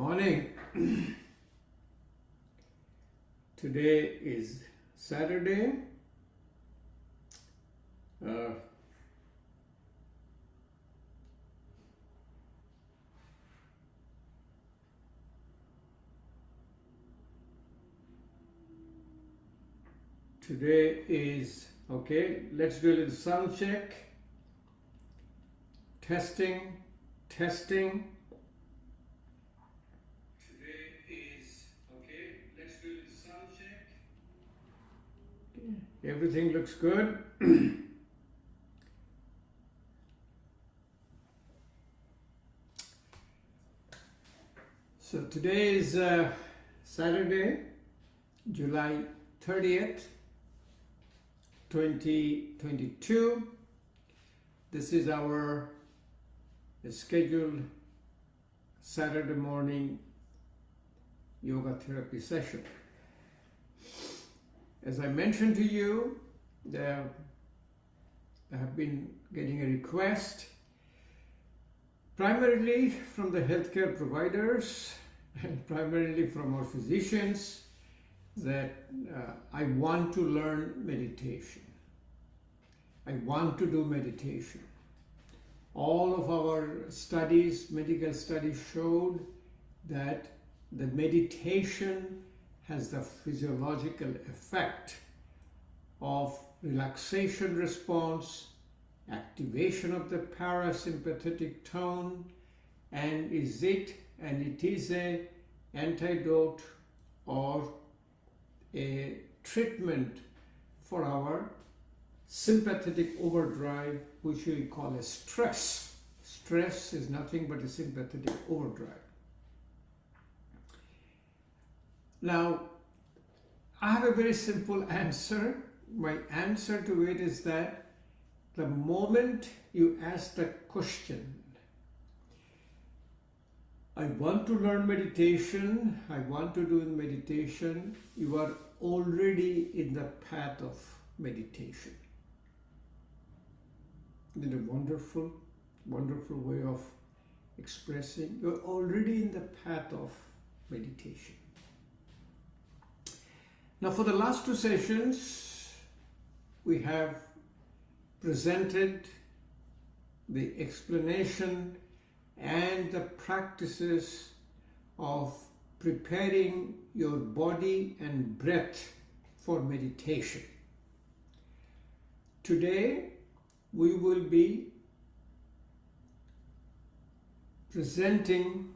morning. Today is Saturday. Okay, let's do a little sound check. Testing. Everything looks good. So today is Saturday, July 30th, 2022. This is our scheduled Saturday morning yoga therapy session. As I mentioned to you, I have been getting a request primarily from the healthcare providers and primarily from our physicians that I want to learn meditation. I want to do meditation. All of our studies, medical studies, showed that the meditation has the physiological effect of relaxation response, activation of the parasympathetic tone, and it is an antidote or a treatment for our sympathetic overdrive, which we call as stress. Stress is nothing but a sympathetic overdrive. Now, I have a very simple answer. My answer to it is that the moment you ask the question, I want to learn meditation, I want to do meditation, you are already in the path of meditation. Isn't it a wonderful, wonderful way of expressing? You're already in the path of meditation. Now, for the last two sessions, we have presented the explanation and the practices of preparing your body and breath for meditation. Today, we will be presenting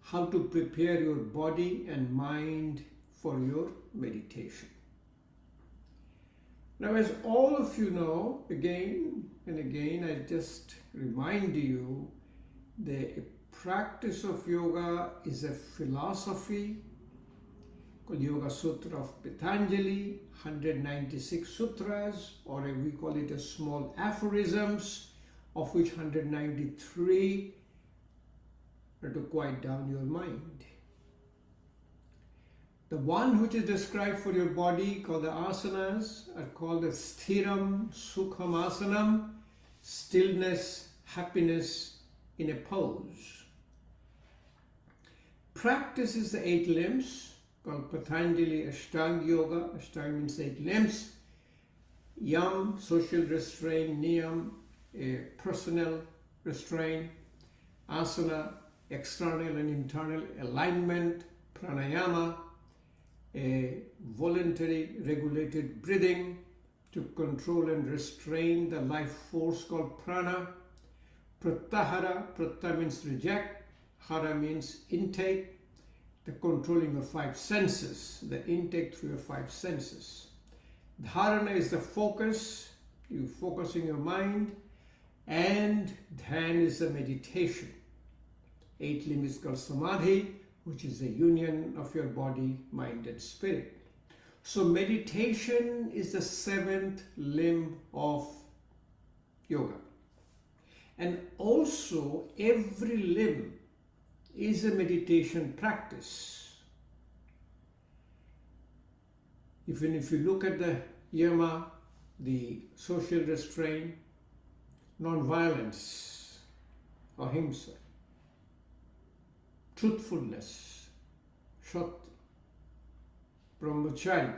how to prepare your body and mind for your meditation. Now, as all of you know, again and again, I just remind you, the practice of yoga is a philosophy called Yoga Sutra of Patanjali, 196 sutras, or we call it a small aphorisms, of which 193 are to quiet down your mind. The one which is described for your body, called the asanas, are called the sthiram, sukham asanam, stillness, happiness in a pose. Practice is the 8 limbs, called Patanjali Ashtanga Yoga. Ashtanga means 8 limbs. Yam, social restraint. Niyam, a personal restraint. Asana, external and internal alignment. Pranayama, a voluntary regulated breathing to control and restrain the life force called prana. Pratyahara, pratya means reject, hara means intake, the controlling of 5 senses, the intake through your 5 senses. Dharana is the focus, you focusing your mind, and dhyan is the meditation. 8 limb is called samadhi, which is the union of your body, mind, and spirit. So meditation is the 7th limb of yoga. And also every limb is a meditation practice. Even if you look at the yama, the social restraint, non-violence, ahimsa, truthfulness, Shat, Brahmachari,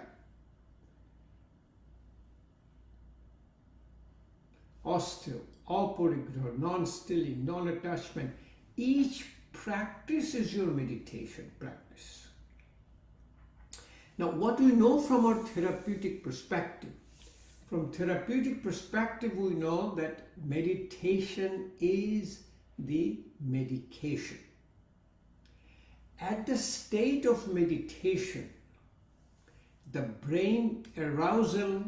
austere, aparigraha, non-stealing, non-attachment. Each practice is your meditation practice. Now, what we know from our therapeutic perspective? From therapeutic perspective, we know that meditation is the medication. At the state of meditation, the brain arousal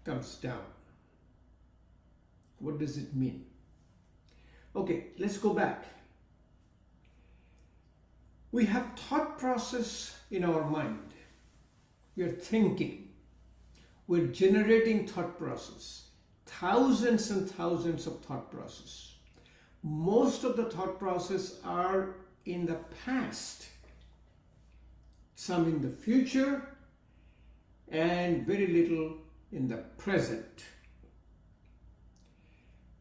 comes down. What does it mean? Okay, let's go back. We have thought process in our mind. We are thinking. We're generating thought process. Thousands and thousands of thought process. Most of the thought process are in the past, some in the future, and very little in the present.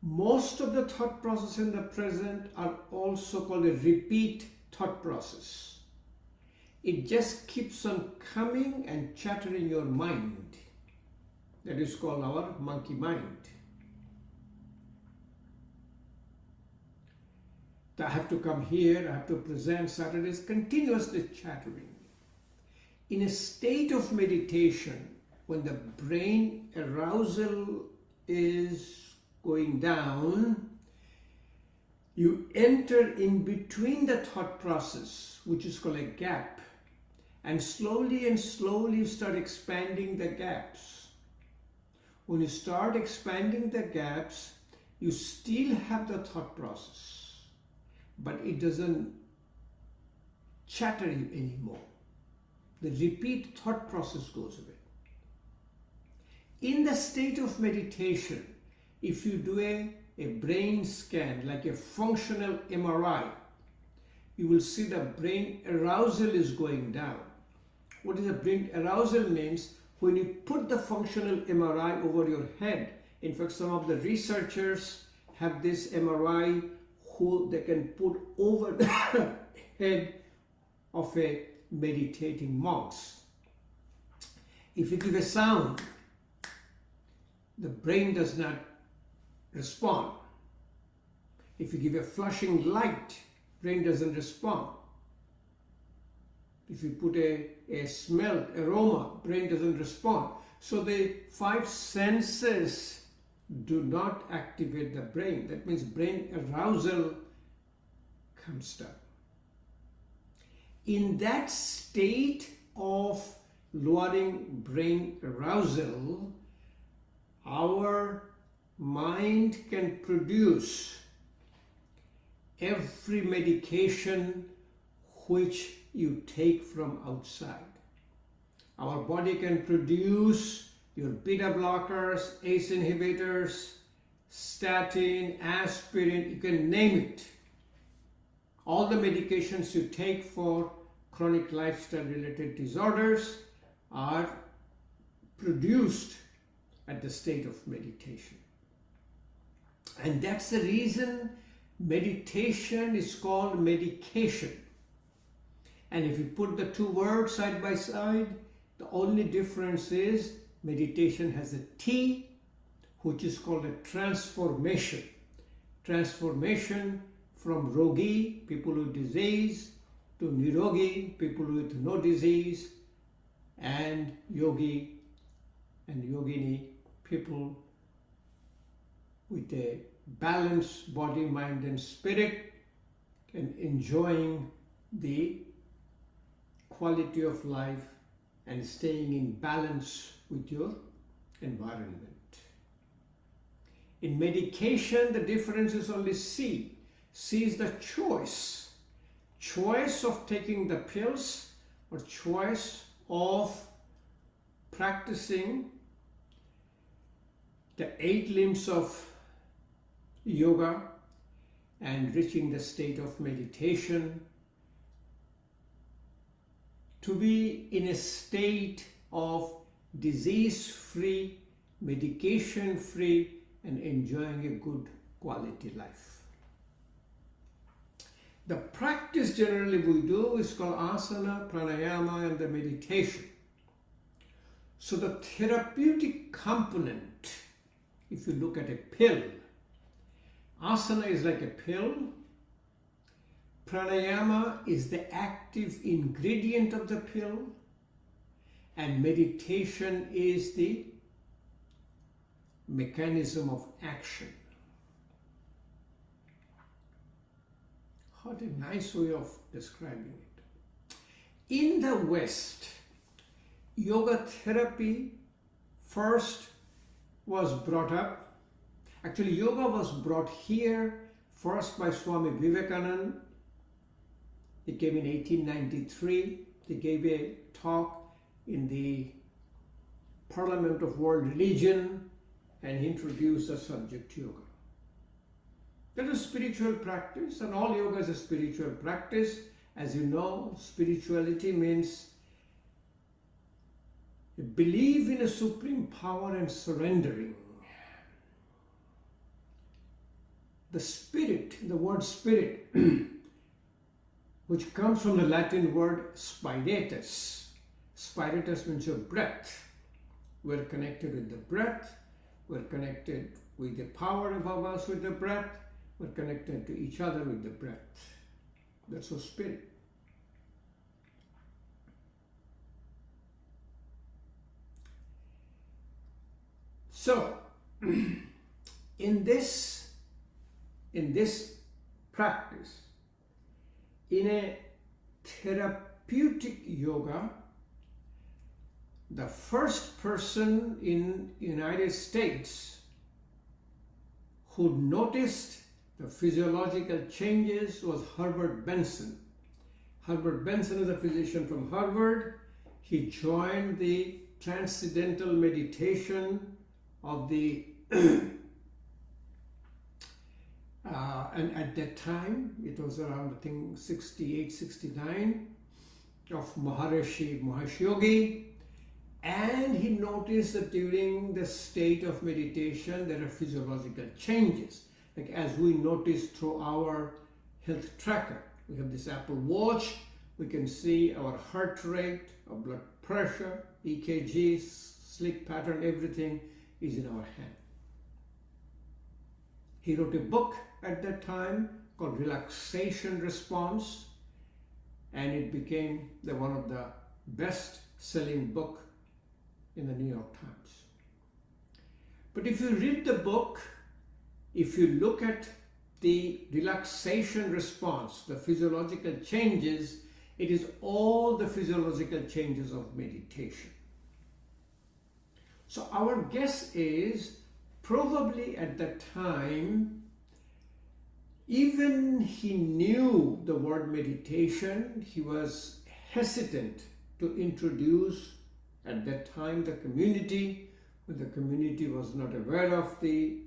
Most of the thought process in the present are also called a repeat thought process. It just keeps on coming and chattering your mind. That is called our monkey mind. I have to come here, I have to present Saturdays, continuously chattering. In a state of meditation, when the brain arousal is going down, you enter in between the thought process, which is called a gap, and slowly you start expanding the gaps. When you start expanding the gaps, you still have the thought process, but it doesn't chatter you anymore. The repeat thought process goes away. In the state of meditation, if you do a brain scan, like a functional MRI, you will see the brain arousal is going down. What is a brain arousal means? When you put the functional MRI over your head, in fact, some of the researchers have this MRI who they can put over the head of a meditating monks. If you give a sound, the brain does not respond. If you give a flashing light, brain doesn't respond. If you put a smell, aroma, brain doesn't respond. So the five senses do not activate the brain. That means brain arousal comes down. In that state of lowering brain arousal, our mind can produce every medication which you take from outside. Our body can produce your beta blockers, ACE inhibitors, statin, aspirin, you can name it. All the medications you take for chronic lifestyle related disorders are produced at the state of meditation. And that's the reason meditation is called medication. And if you put the two words side by side, the only difference is meditation has a T, which is called a transformation. Transformation from rogi, people with disease, to nirogi, people with no disease, and yogi and yogini, people with a balanced body, mind, and spirit, and enjoying the quality of life and staying in balance with your environment. In medication, the difference is only C. C is the choice. Choice of taking the pills or choice of practicing the 8 limbs of yoga and reaching the state of meditation, to be in a state of disease-free, medication-free, and enjoying a good quality life. The practice generally we do is called asana, pranayama, and the meditation. So the therapeutic component, if you look at a pill, asana is like a pill, pranayama is the active ingredient of the pill, and meditation is the mechanism of action. What a nice way of describing it. In the West, yoga therapy first was brought up. Actually, yoga was brought here first by Swami Vivekananda. He came in 1893. He gave a talk in the Parliament of World Religion and he introduced the subject yoga. That is spiritual practice, and all yoga is a spiritual practice. As you know, spirituality means believe in a supreme power and surrendering. The spirit, the word spirit, which comes from the Latin word spiritus. Spiritus means your breath. We're connected with the breath. We're connected with the power above us with the breath. We're connected to each other with the breath. That's our spirit. So, in this practice, in a therapeutic yoga, the first person in United States who noticed the physiological changes was Herbert Benson. Herbert Benson is a physician from Harvard. He joined the transcendental meditation of the and at that time it was around I think 68, 69 of Maharishi Mahesh Yogi, and he noticed that during the state of meditation there are physiological changes, like as we notice through our health tracker. We have this Apple Watch, we can see our heart rate, our blood pressure, EKG, sleep pattern, everything is in our hand. He wrote a book at that time called Relaxation Response, and it became one of the best-selling book in the New York Times. But if you read the book, if you look at the relaxation response, the physiological changes, it is all the physiological changes of meditation. So our guess is probably at that time, even he knew the word meditation, he was hesitant to introduce at that time the community, when the community was not aware of the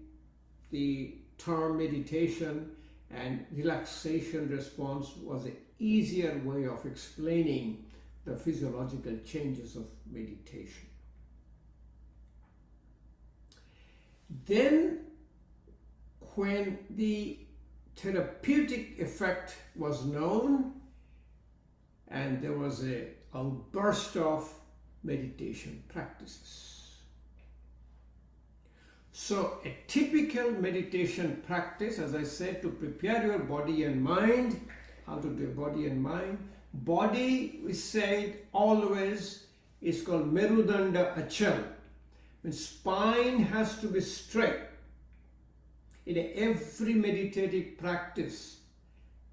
term meditation, and relaxation response was an easier way of explaining the physiological changes of meditation. Then when the therapeutic effect was known and there was a burst of meditation practices. So a typical meditation practice, as I said, to prepare your body and mind, how to do body and mind. Body, we said always, is called Merudanda Achal. When spine has to be straight. In every meditative practice,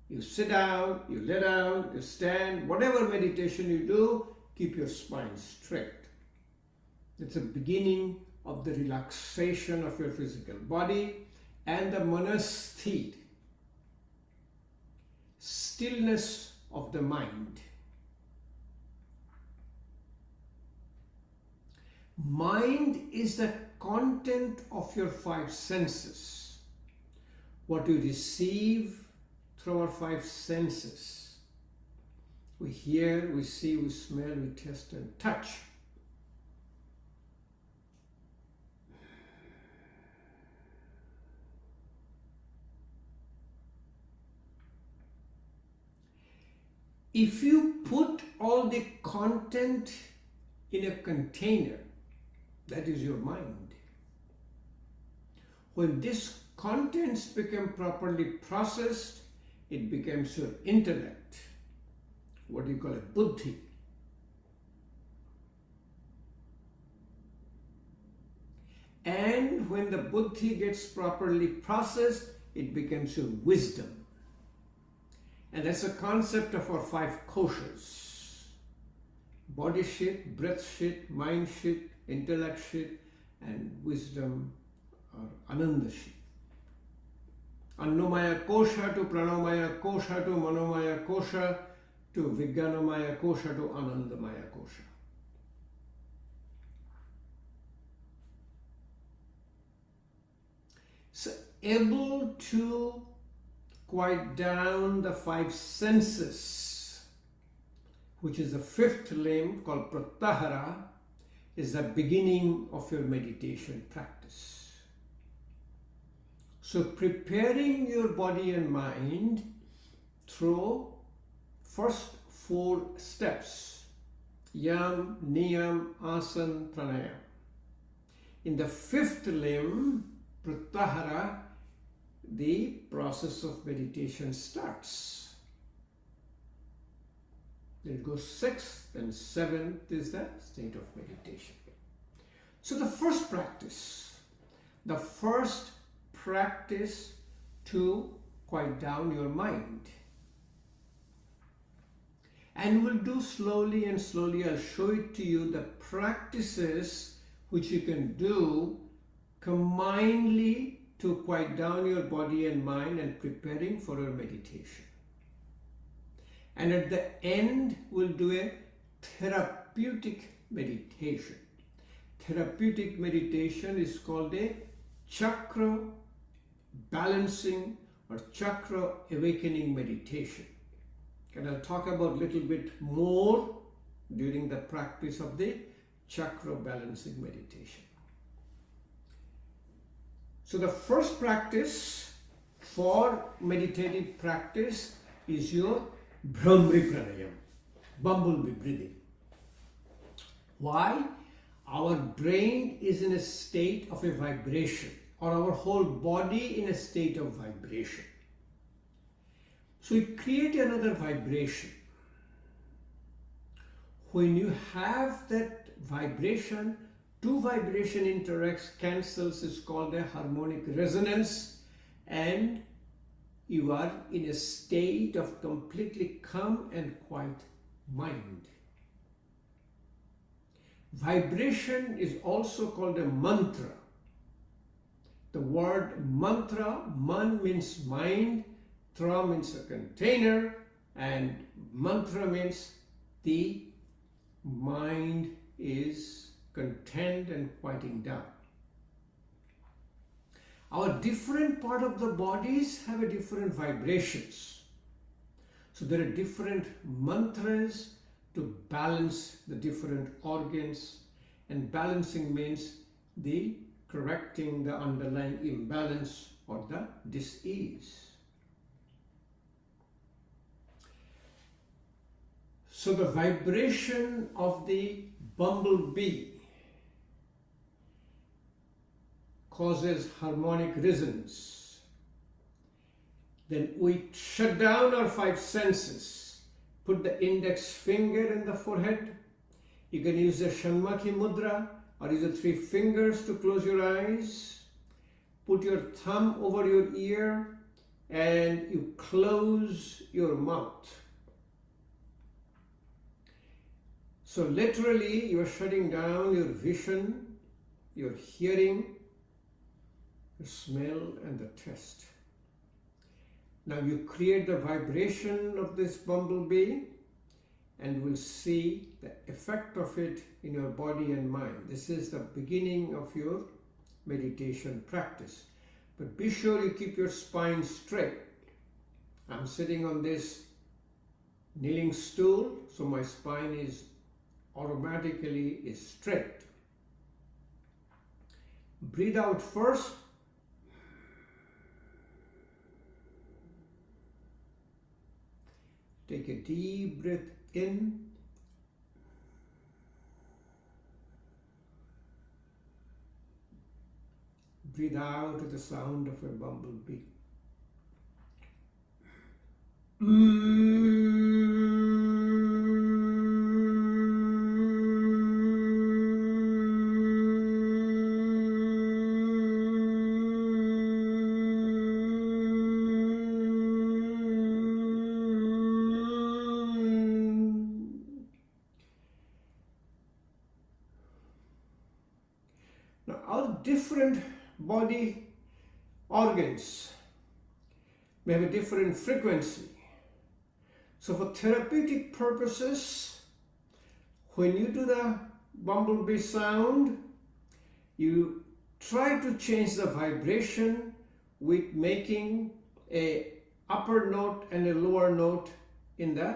you sit down, you lay down, you stand, whatever meditation you do, keep your spine straight. It's the beginning of the relaxation of your physical body, and the manasthiti, stillness of the mind. Mind is the content of your five senses, what you receive through our five senses. We hear, we see, we smell, we taste and touch. If you put all the content in a container, that is your mind. When these contents become properly processed, it becomes your intellect, what do you call it, buddhi. And when the buddhi gets properly processed, it becomes your wisdom. And that's a concept of our 5 koshas. Body shit, breath shit, mind shit, intellect shit, and wisdom or ananda shit. Annamaya kosha to pranamaya kosha to manomaya kosha to vijnanamaya kosha to anandamaya kosha. So able to quiet down the 5 senses, which is the 5th limb called pratyahara, is the beginning of your meditation practice. So preparing your body and mind through first 4 steps, yam, niyam, asana, pranayam. In the 5th limb, pratyahara, the process of meditation starts. Then it goes 6th, then 7th is the state of meditation. So the first practice to quiet down your mind. And we'll do slowly and slowly. I'll show it to you, the practices which you can do combinedly to quiet down your body and mind and preparing for your meditation. And at the end, we'll do a therapeutic meditation. Therapeutic meditation is called a Chakra Balancing or Chakra Awakening meditation. And I'll talk about a little bit more during the practice of the Chakra Balancing meditation. So the first practice for meditative practice is your Brahmari Pranayam, bumblebee breathing. Why? Our brain is in a state of a vibration, or our whole body in a state of vibration. So we create another vibration. When you have that vibration, 2 vibration interacts, cancels, is called a harmonic resonance, and you are in a state of completely calm and quiet mind. Vibration is also called a mantra. The word mantra, man means mind, tra means a container, and mantra means the mind is content and quieting down. Our different part of the bodies have a different vibrations. So there are different mantras to balance the different organs, and balancing means the correcting the underlying imbalance or the dis-ease. So the vibration of the bumblebee causes harmonic resonance. Then we shut down our 5 senses. Put the index finger in the forehead. You can use the Shanmukhi mudra or use the 3 fingers to close your eyes. Put your thumb over your ear and you close your mouth. So literally you are shutting down your vision, your hearing, the smell and the taste. Now you create the vibration of this bumblebee and will see the effect of it in your body and mind. This is the beginning of your meditation practice. But be sure you keep your spine straight. I'm sitting on this kneeling stool, so my spine is automatically straight. Breathe out first. Take a deep breath in. Breathe out to the sound of a bumblebee. Now, our different body organs may have a different frequency. So for therapeutic purposes, when you do the bumblebee sound, you try to change the vibration with making a upper note and a lower note in the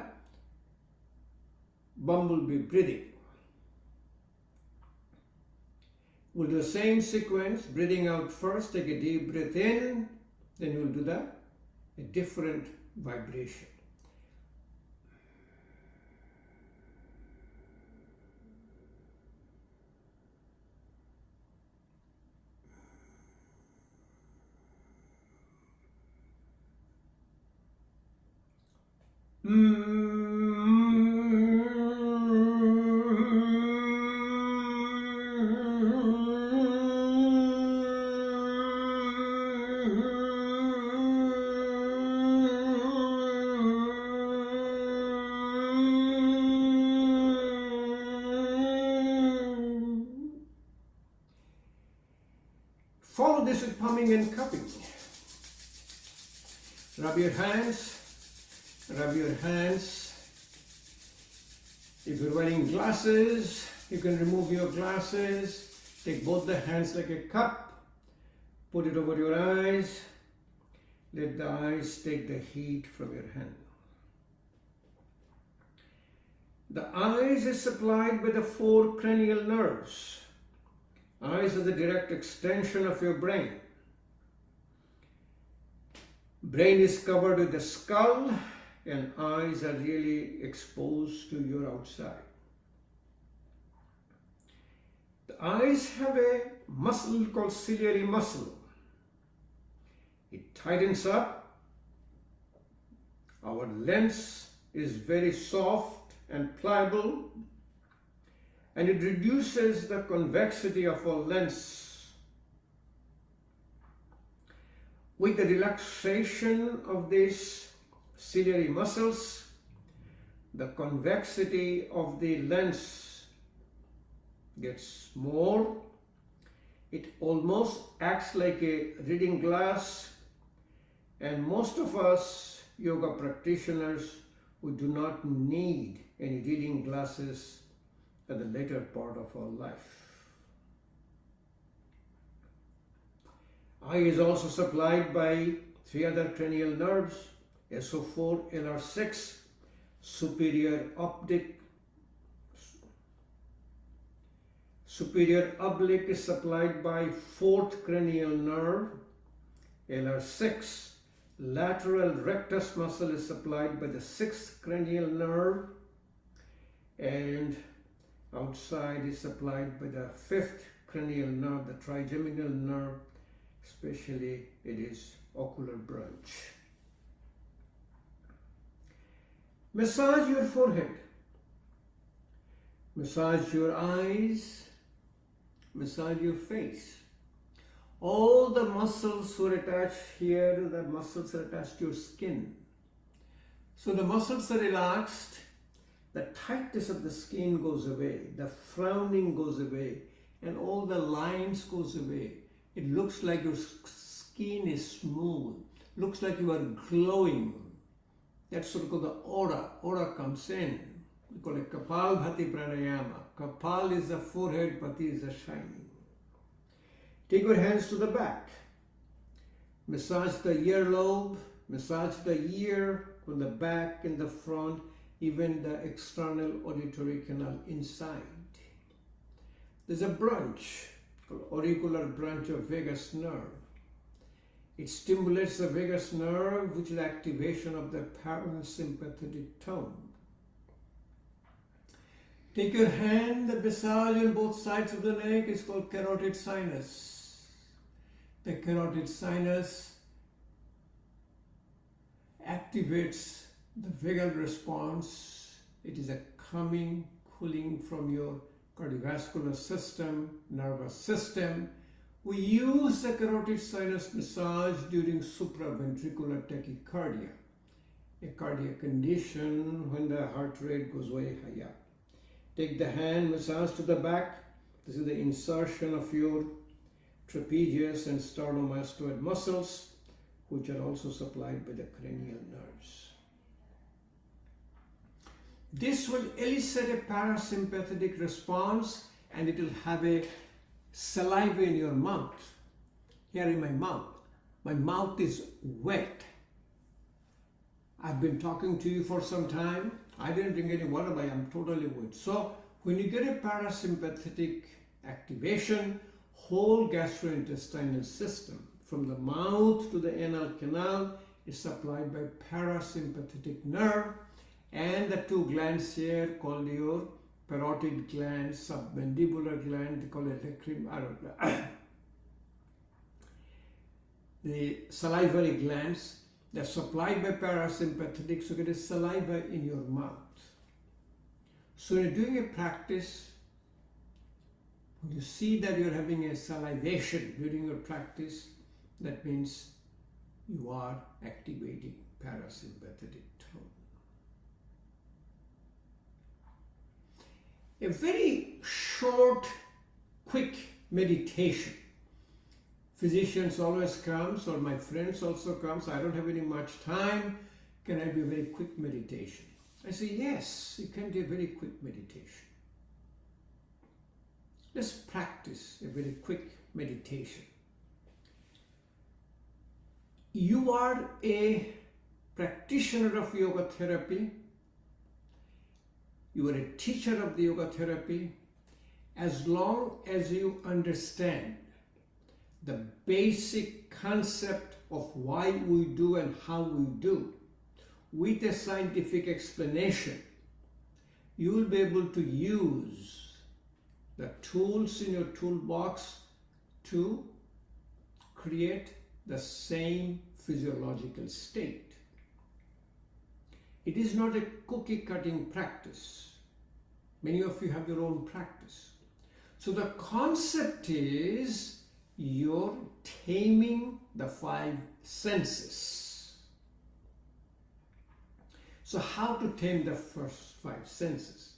bumblebee breathing. We'll do the same sequence, breathing out first, take a deep breath in, then we'll do a different vibration. Follow this with pumping and cupping. Rub your hands. Rub your hands. If you're wearing glasses, you can remove your glasses. Take both the hands like a cup. Put it over your eyes. Let the eyes take the heat from your hand. The eyes is supplied by the 4 cranial nerves. Eyes are the direct extension of your brain. Brain is covered with the skull, and eyes are really exposed to your outside. The eyes have a muscle called ciliary muscle. It tightens up. Our lens is very soft and pliable, and it reduces the convexity of our lens. With the relaxation of these ciliary muscles, the convexity of the lens gets more. It almost acts like a reading glass, and most of us yoga practitioners who do not need any reading glasses at the later part of our life. Eye is also supplied by 3 other cranial nerves, SO4, LR6, superior oblique. Superior oblique is supplied by 4th cranial nerve, LR6. Lateral rectus muscle is supplied by the 6th cranial nerve, and outside is supplied by the 5th cranial nerve, the trigeminal nerve, especially it is ocular branch. Massage your forehead, massage your eyes, massage your face. All the muscles who are attached here, the muscles are attached to your skin. So the muscles are relaxed, the tightness of the skin goes away, the frowning goes away, and all the lines goes away. It looks like your skin is smooth, looks like you are glowing. That's what we call the aura. Aura comes in. We call it Kapalbhati Pranayama. Kapal is the forehead, Bhati is the shining. Take your hands to the back. Massage the earlobe, massage the ear from the back and the front, even the external auditory canal inside. There's a branch called auricular branch of vagus nerve. It stimulates the vagus nerve, which is the activation of the parasympathetic tone. Take your hand, the massage on both sides of the neck is called carotid sinus. The carotid sinus activates the vagal response. It is a calming, cooling from your cardiovascular system, nervous system. We use the carotid sinus massage during supraventricular tachycardia, a cardiac condition when the heart rate goes way high up. Take the hand, massage to the back. This is the insertion of your trapezius and sternomastoid muscles, which are also supplied by the cranial nerves. This will elicit a parasympathetic response, and it will have a saliva in your mouth. Here in my mouth is wet. I've been talking to you for some time. I didn't drink any water, but I'm totally wet. So when you get a parasympathetic activation, whole gastrointestinal system from the mouth to the anal canal is supplied by parasympathetic nerve, and the two glands here called your parotid gland, submandibular gland, they call it the salivary glands. They're supplied by parasympathetic, so get a saliva in your mouth. So when you're doing a practice, when you see that you're having a salivation during your practice, that means you are activating parasympathetic tone. A very short, quick meditation. Physicians always comes, or my friends also comes. I don't have any much time. Can I do a very quick meditation? I say, yes, you can do a very quick meditation. Let's practice a very quick meditation. You are a practitioner of yoga therapy. You are a teacher of the yoga therapy. As long as you understand the basic concept of why we do and how we do, with a scientific explanation, you will be able to use the tools in your toolbox to create the same physiological state. It is not a cookie cutting practice. Many of you have your own practice. So the concept is you're taming the five senses. So how to tame the first five senses?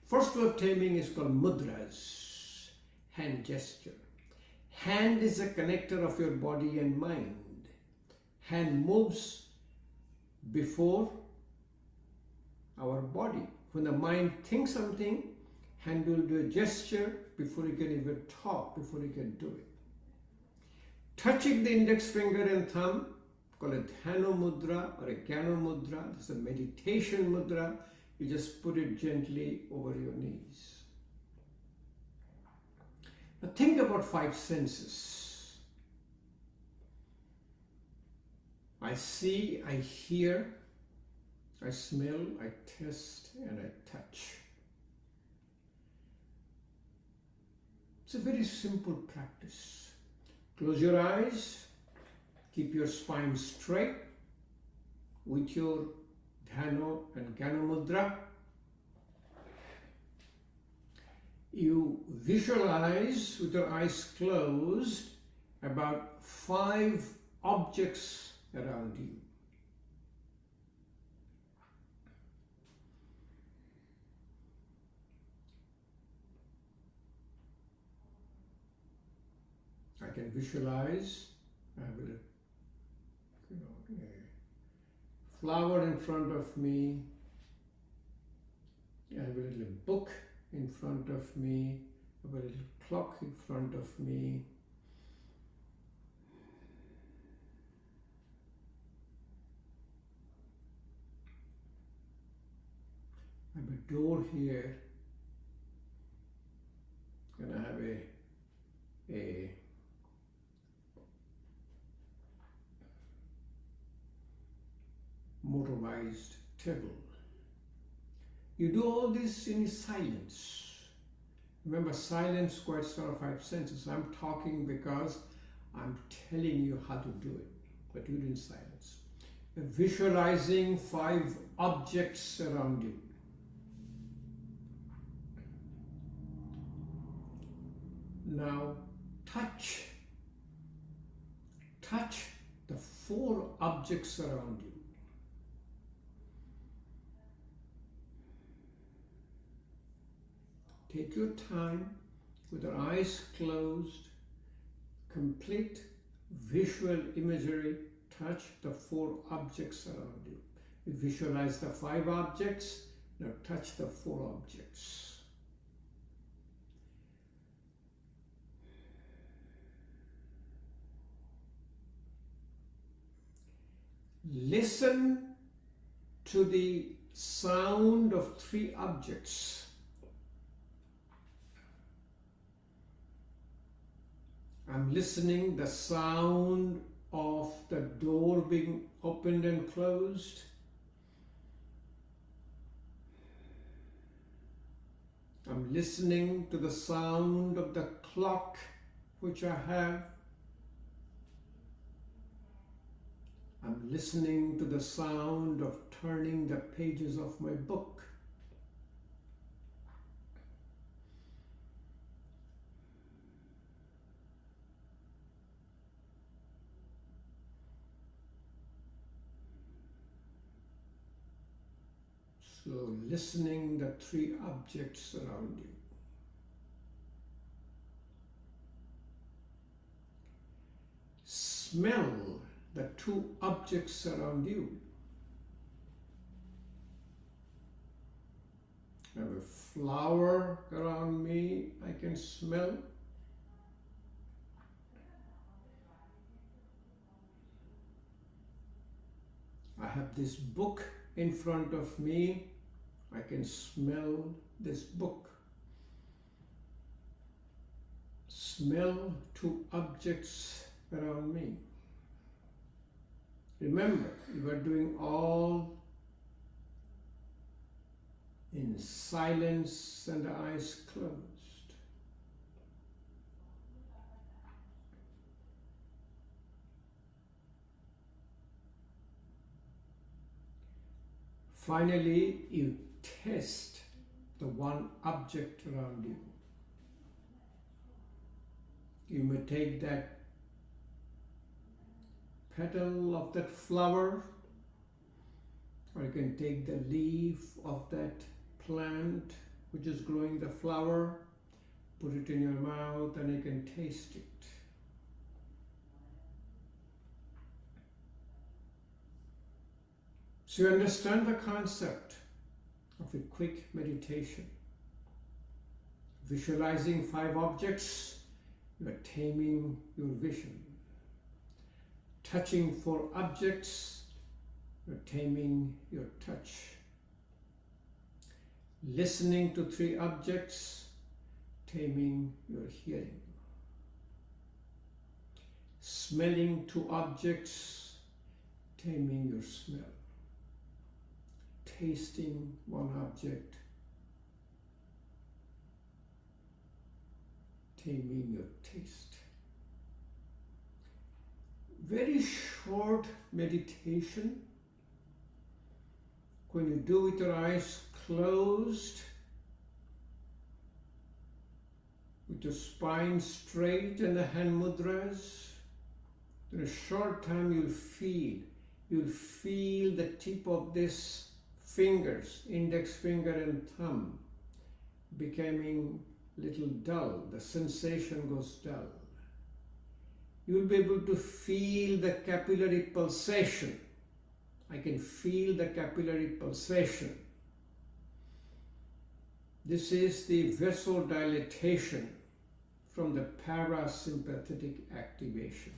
First way of taming is called mudras, hand gesture. Hand is a connector of your body and mind. Hand moves before our body. When the mind thinks something, hand will do a gesture before you can even talk, before you can do it. Touching the index finger and thumb, call it Dhanu mudra or a Jnana mudra. This is a meditation mudra. You just put it gently over your knees. Now think about five senses. I see, I hear, I smell, I taste, and I touch. It's a very simple practice. Close your eyes, keep your spine straight with your Dhanu and Jnana mudra. You visualize with your eyes closed about 5 objects around you. I can visualize, I have a flower in front of me, I have a little book in front of me, I have a little clock in front of me. I have a door here, and I have a motorized table. You do all this in silence. Remember, silence quite sort of 5 senses. I'm talking because I'm telling you how to do it, but you do it in silence. You're visualizing 5 objects around you. Now touch the 4 objects around you. Take your time with your eyes closed, complete visual imagery, touch the 4 objects around you. You visualize the 5 objects, now touch the 4 objects. Listen to the sound of 3 objects. I'm listening the sound of the door being opened and closed. I'm listening to the sound of the clock which I have. I'm listening to the sound of turning the pages of my book. So listening the 3 objects around you. Smell the 2 objects around you. I have a flower around me I can smell. I have this book in front of me. I can smell this book. Smell 2 objects around me. Remember, you are doing all in silence and the eyes closed. Finally, you test the 1 object around you. You may take that petal of that flower, or you can take the leaf of that plant which is growing the flower, put it in your mouth and you can taste it. So you understand the concept of a quick meditation. Visualizing 5 objects, you are taming your vision. Touching 4 objects, you're taming your touch. Listening to 3 objects, taming your hearing. Smelling 2 objects, taming your smell. Tasting 1 object, taming your taste. Very short meditation. When you do with your eyes closed, with your spine straight and the hand mudras, in a short time you'll feel the tip of this fingers, index finger and thumb, becoming little dull. The sensation goes dull. You will be able to feel the capillary pulsation. I can feel the capillary pulsation. This is the vasodilatation from the parasympathetic activation.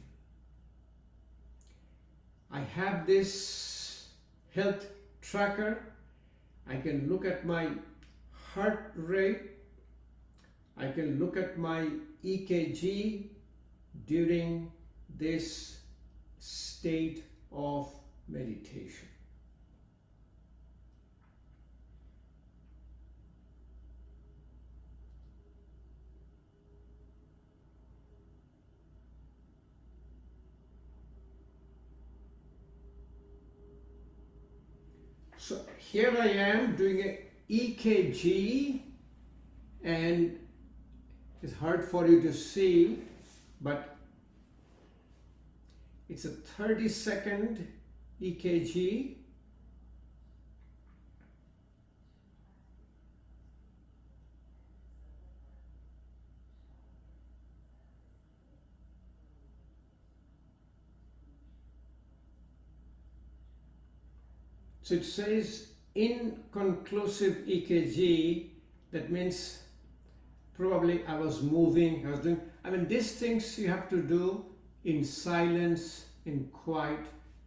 I have this health tracker. I can look at my heart rate. I can look at my EKG during this state of meditation. So here I am doing a EKG, and it's hard for you to see, but it's a 30-second EKG. So it says inconclusive EKG. That means probably I was moving, I was doing, these things you have to do in silence, in quiet,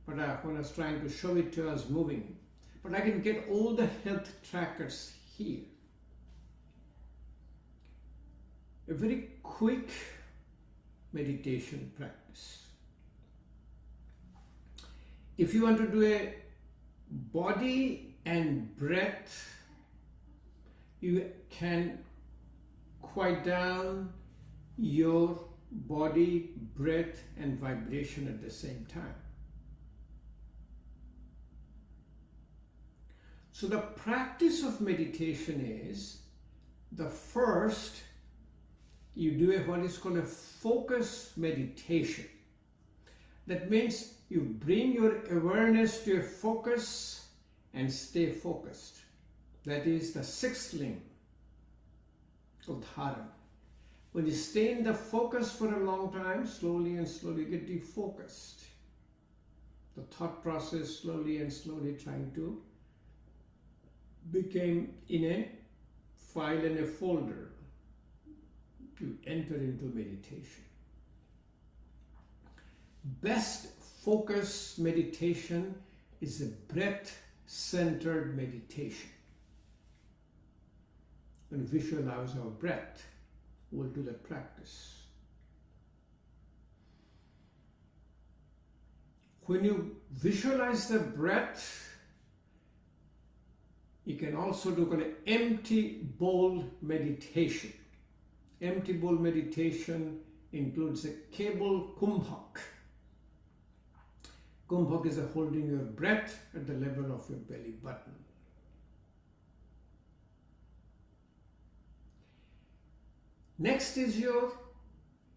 but when I was trying to show it to you, I was moving. But I can get all the health trackers here. A very quick meditation practice. If you want to do a body and breath, you can quiet down your body, breath, and vibration at the same time. So the practice of meditation is, the first, you do what is called a focus meditation. That means you bring your awareness to a focus and stay focused. That is the sixth limb, called dhara. When you stay in the focus for a long time, slowly and slowly get defocused. The thought process slowly and slowly trying to become in a file and a folder. You enter into meditation. Best focus meditation is a breath-centered meditation. When we visualize our breath, we'll do that practice. When you visualize the breath, you can also do an empty bowl meditation. Empty bowl meditation includes a cable kumbhak. Kumbhak is holding your breath at the level of your belly button. Next is your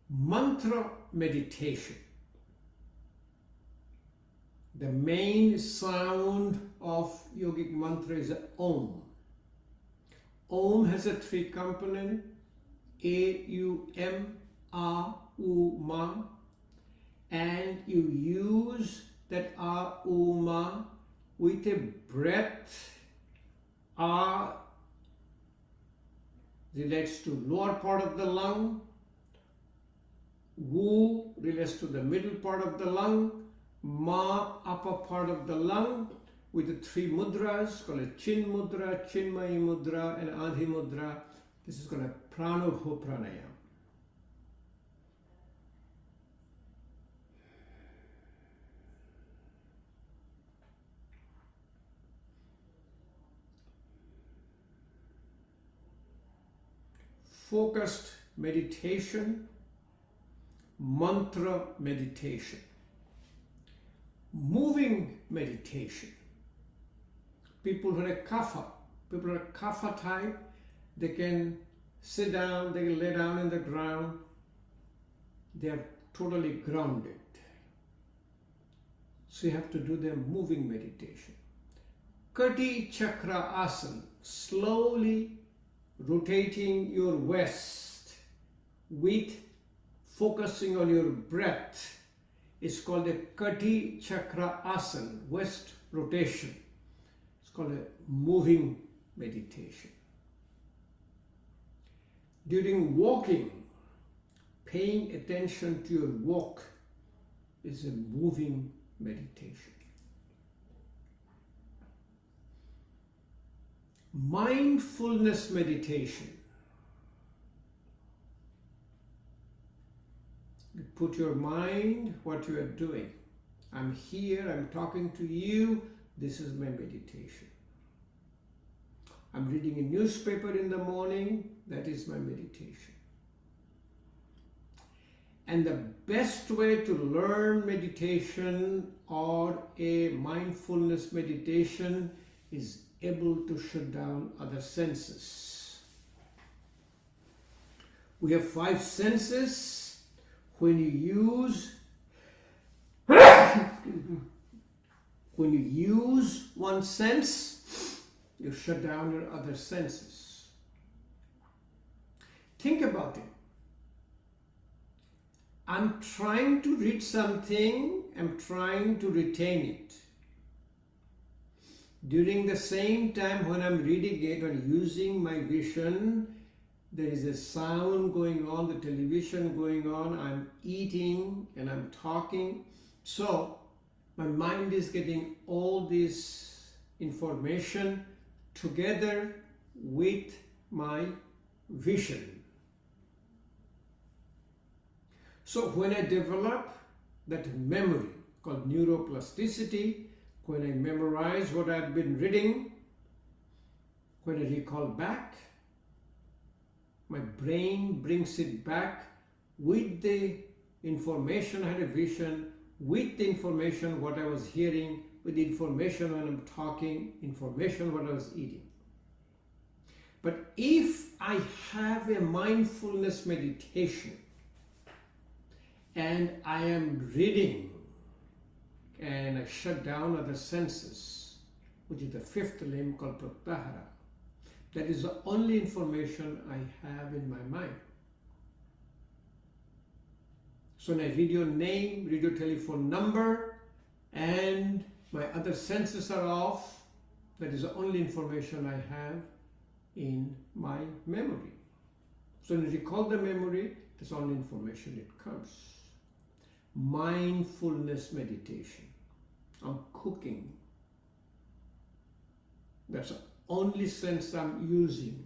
mantra meditation. The main sound of yogic mantra is Om. Om has a three component, A-U-M, A-U-Ma, and you use that A-U-Ma with a breath. A relates to lower part of the lung, Wu relates to the middle part of the lung, Ma upper part of the lung, with the three mudras called a Chin Mudra, Chinmayi Mudra, and Adhi Mudra. This is called a Pranabhu Pranayam. Focused meditation, mantra meditation, moving meditation. People who are kapha type, they can sit down, they can lay down in the ground, they are totally grounded. So you have to do the moving meditation. Kati Chakra Asana, slowly rotating your waist with focusing on your breath, is called a Kati Chakra Asana, waist rotation. It's called a moving meditation. During walking, paying attention to your walk is a moving meditation. Mindfulness meditation. You put your mind what you are doing. I'm here, I'm talking to you, this is my meditation. I'm reading a newspaper in the morning, that is my meditation. And the best way to learn meditation or a mindfulness meditation is able to shut down other senses. We have 5 senses. When you use when you use one sense, you shut down your other senses. Think about it. I'm trying to read something, I'm trying to retain it. During the same time when I'm reading it or using my vision, there is a sound going on, the television going on, I'm eating and I'm talking. So my mind is getting all this information together with my vision. So when I develop that memory called neuroplasticity, when I memorize what I've been reading, when I recall back, my brain brings it back with the information I had a vision, with the information what I was hearing, with the information when I'm talking, information what I was eating. But if I have a mindfulness meditation and I am reading and I shut down other senses, which is the 5th limb called pratyahara, that is the only information I have in my mind. So when I read your name, read your telephone number, and my other senses are off, that is the only information I have in my memory. So when you recall the memory, that's all information it comes. Mindfulness meditation. I'm cooking. That's the only sense I'm using.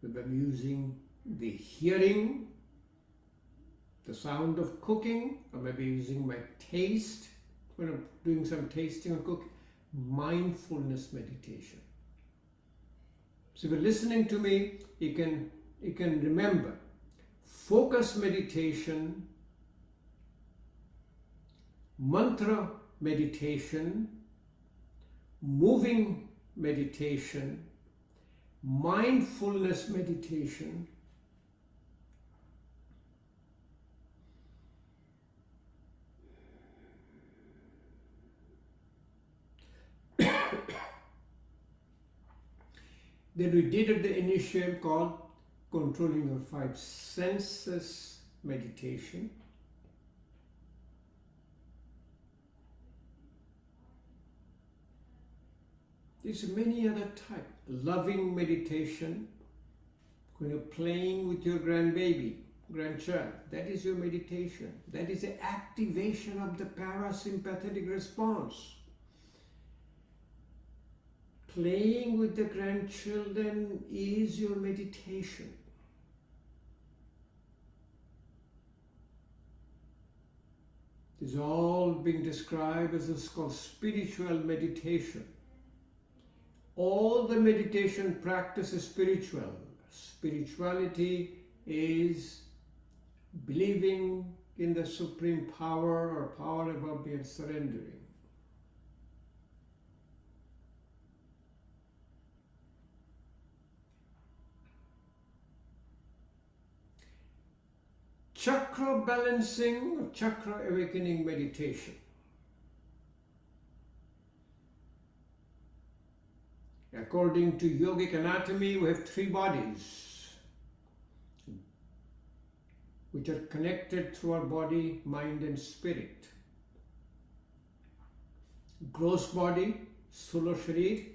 If I'm using the hearing, the sound of cooking, or maybe using my taste when I'm doing some tasting or cooking, mindfulness meditation. So if you're listening to me, you can remember focus meditation, mantra meditation, moving meditation, mindfulness meditation, then we did at the initial called controlling your 5 senses meditation. There's many other types. Loving meditation, when you're playing with your grandchild, that is your meditation. That is the activation of the parasympathetic response. Playing with the grandchildren is your meditation. This is all being described as what's called spiritual meditation. All the meditation practice is spiritual. Spirituality is believing in the supreme power or power above me and surrendering. Chakra balancing or chakra awakening meditation. According to yogic anatomy, we have 3 bodies which are connected through our body, mind and spirit. Gross body, Sthula Sharir.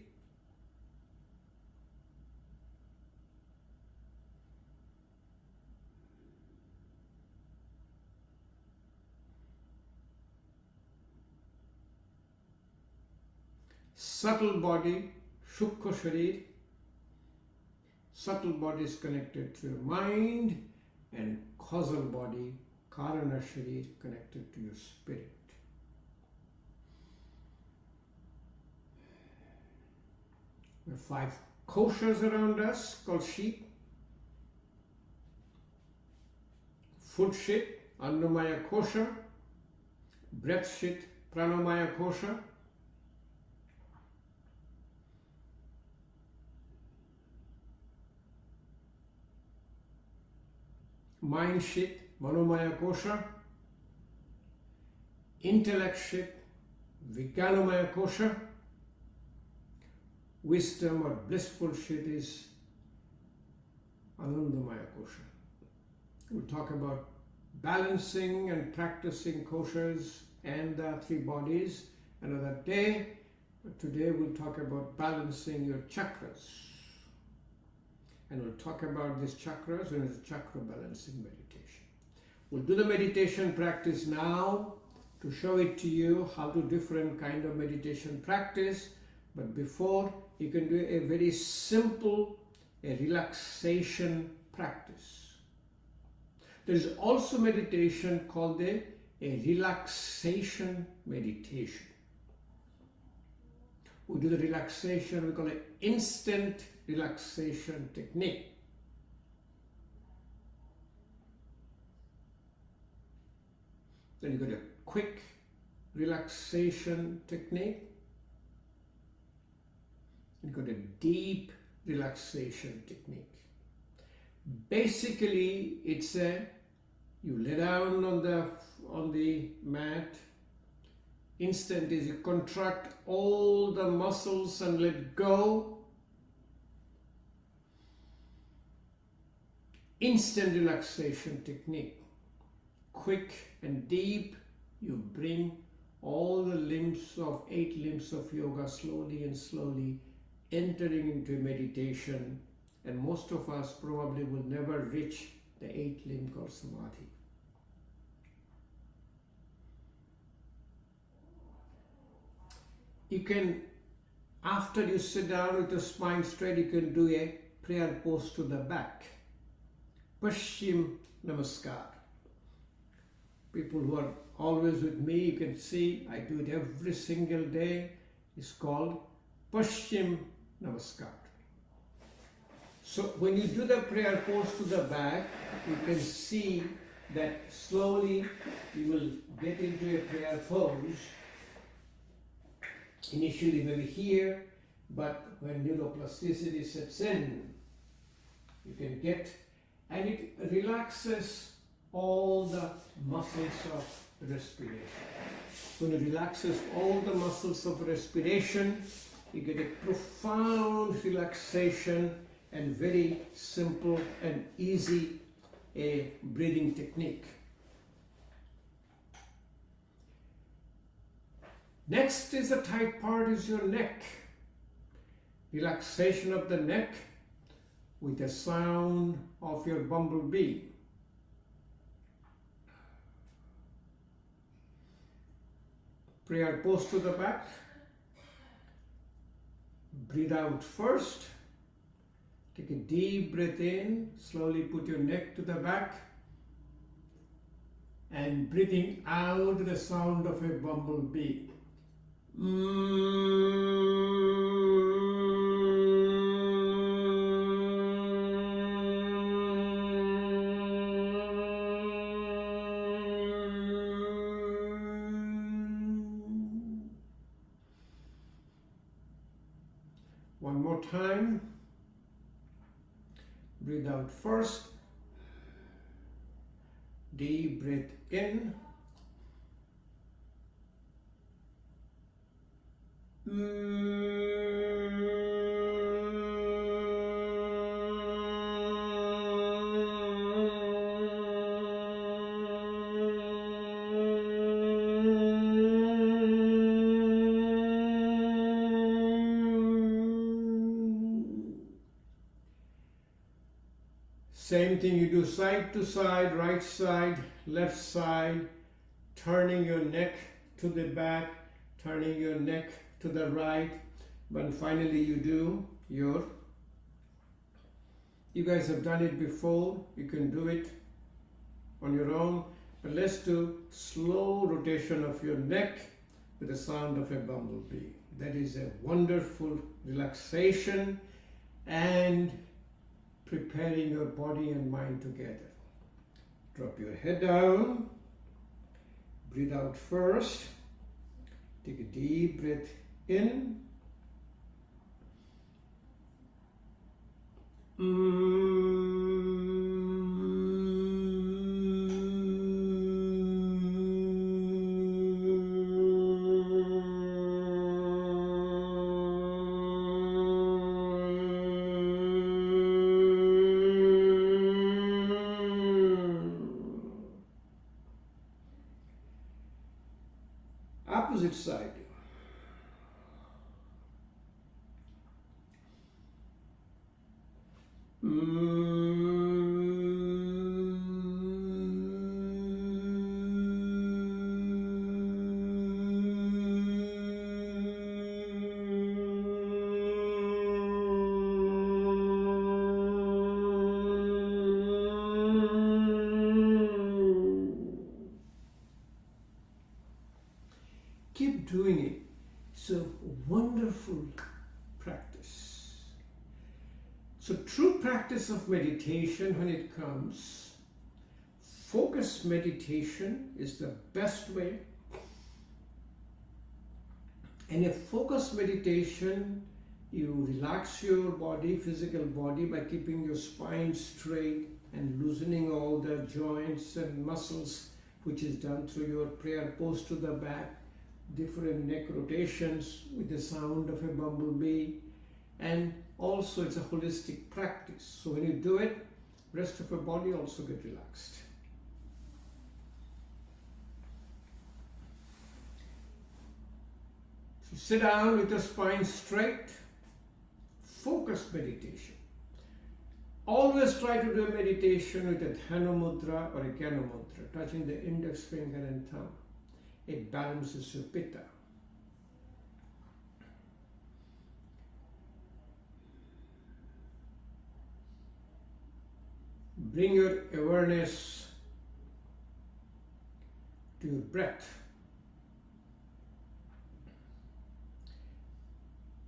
Subtle body, Sukha Sharir. Subtle body is connected to your mind, and causal body, Karana Sharir, connected to your spirit. There are 5 koshas around us called sheath. Food sheath, Annamaya kosha. Breath sheath, Pranamaya kosha. Mind shit, Manomaya kosha. Intellect shit, Vijnanamaya kosha. Wisdom or blissful shit is Anandamaya kosha. We'll talk about balancing and practicing koshas and the three bodies another day. But today we'll talk about balancing your chakras. And we'll talk about these chakras and it's chakra balancing meditation. We'll do the meditation practice now to show it to you how to different kind of meditation practice. But before, you can do a very simple relaxation practice. There is also meditation called a relaxation meditation. We do the relaxation, we call it instant relaxation technique. Then you got a quick relaxation technique. You got a deep relaxation technique. Basically, it's a you lay down on the mat. Instant is you contract all the muscles and let go. Instant relaxation technique. Quick and deep, you bring all the limbs of 8 limbs of yoga slowly and slowly entering into meditation, and most of us probably will never reach the 8th limb called samadhi. You can, after you sit down with the spine straight, you can do a prayer pose to the back. Paschim Namaskar. People who are always with me, you can see I do it every single day. It's called Paschim Namaskar. So when you do the prayer pose to the back, you can see that slowly you will get into a prayer pose. Initially maybe here, but when neuroplasticity sets in, you can get, and it relaxes all the muscles of respiration. When it relaxes all the muscles of respiration, you get a profound relaxation and very simple and easy breathing technique. Next is the tight part is your neck. Relaxation of the neck with the sound of your bumblebee. Prayer pose to the back. Breathe out first. Take a deep breath in. Slowly put your neck to the back. And breathing out the sound of a bumblebee. One more time. Breathe out first. Deep breath in. Same thing you do side to side, right side, left side, turning your neck to the back, turning your neck to the right, but finally you do your, you guys have done it before, you can do it on your own, but let's do slow rotation of your neck with the sound of a bumblebee. That is a wonderful relaxation and preparing your body and mind together. Drop your head down, breathe out first, Take a deep breath in. Opposite side. Keep doing it. It's a wonderful practice. So true practice of meditation, when it comes, focused meditation is the best way. And in focused meditation, you relax your body, physical body, by keeping your spine straight and loosening all the joints and muscles, which is done through your prayer pose to the back, different neck rotations with the sound of a bumblebee, and also it's a holistic practice. So when you do it, rest of your body also get relaxed. So sit down with the spine straight, focused meditation. Always try to do a meditation with a Dhanu Mudra or a Jnana Mudra, touching the index finger and thumb. It balances your pitta. Bring your awareness to your breath.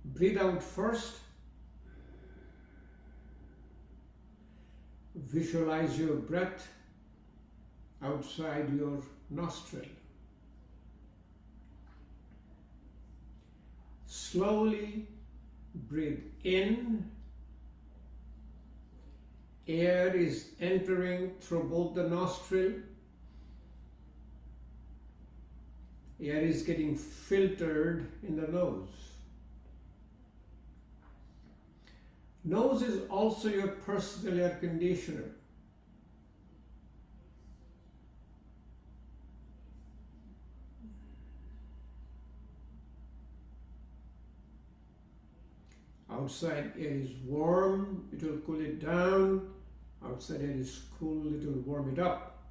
Breathe out first. Visualize your breath outside your nostril. Slowly breathe in. Air is entering through both the nostril. Air is getting filtered in the nose. Nose is also your personal air conditioner. Outside air is warm, it will cool it down. Outside air is cool, it will warm it up.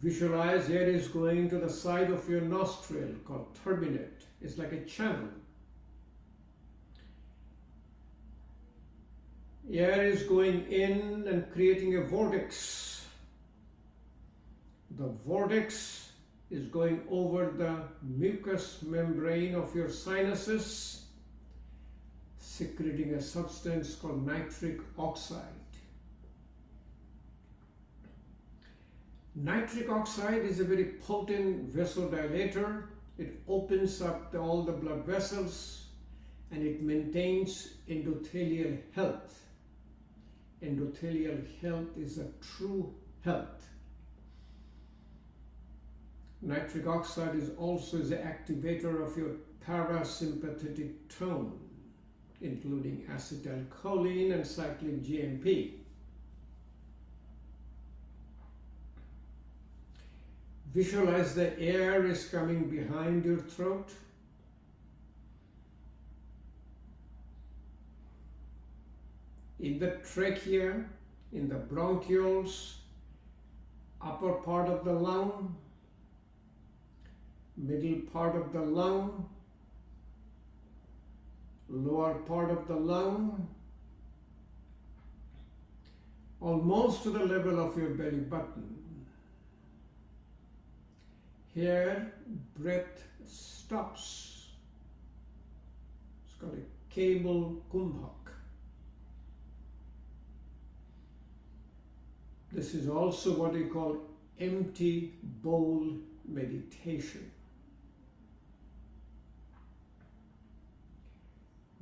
Visualize air is going to the side of your nostril called turbinate. It's like a channel. Air is going in and creating a vortex. The vortex is going over the mucous membrane of your sinuses, secreting a substance called nitric oxide. Nitric oxide is a very potent vasodilator. It opens up all the blood vessels and it maintains endothelial health. Endothelial health is a true health. Nitric oxide is also the activator of your parasympathetic tone, including acetylcholine and cyclic GMP. Visualize the air is coming behind your throat. In the trachea, in the bronchioles, upper part of the lung, middle part of the lung, lower part of the lung, almost to the level of your belly button. Here, breath stops. It's called a cable kumbhak. This is also what we call empty bowl meditation.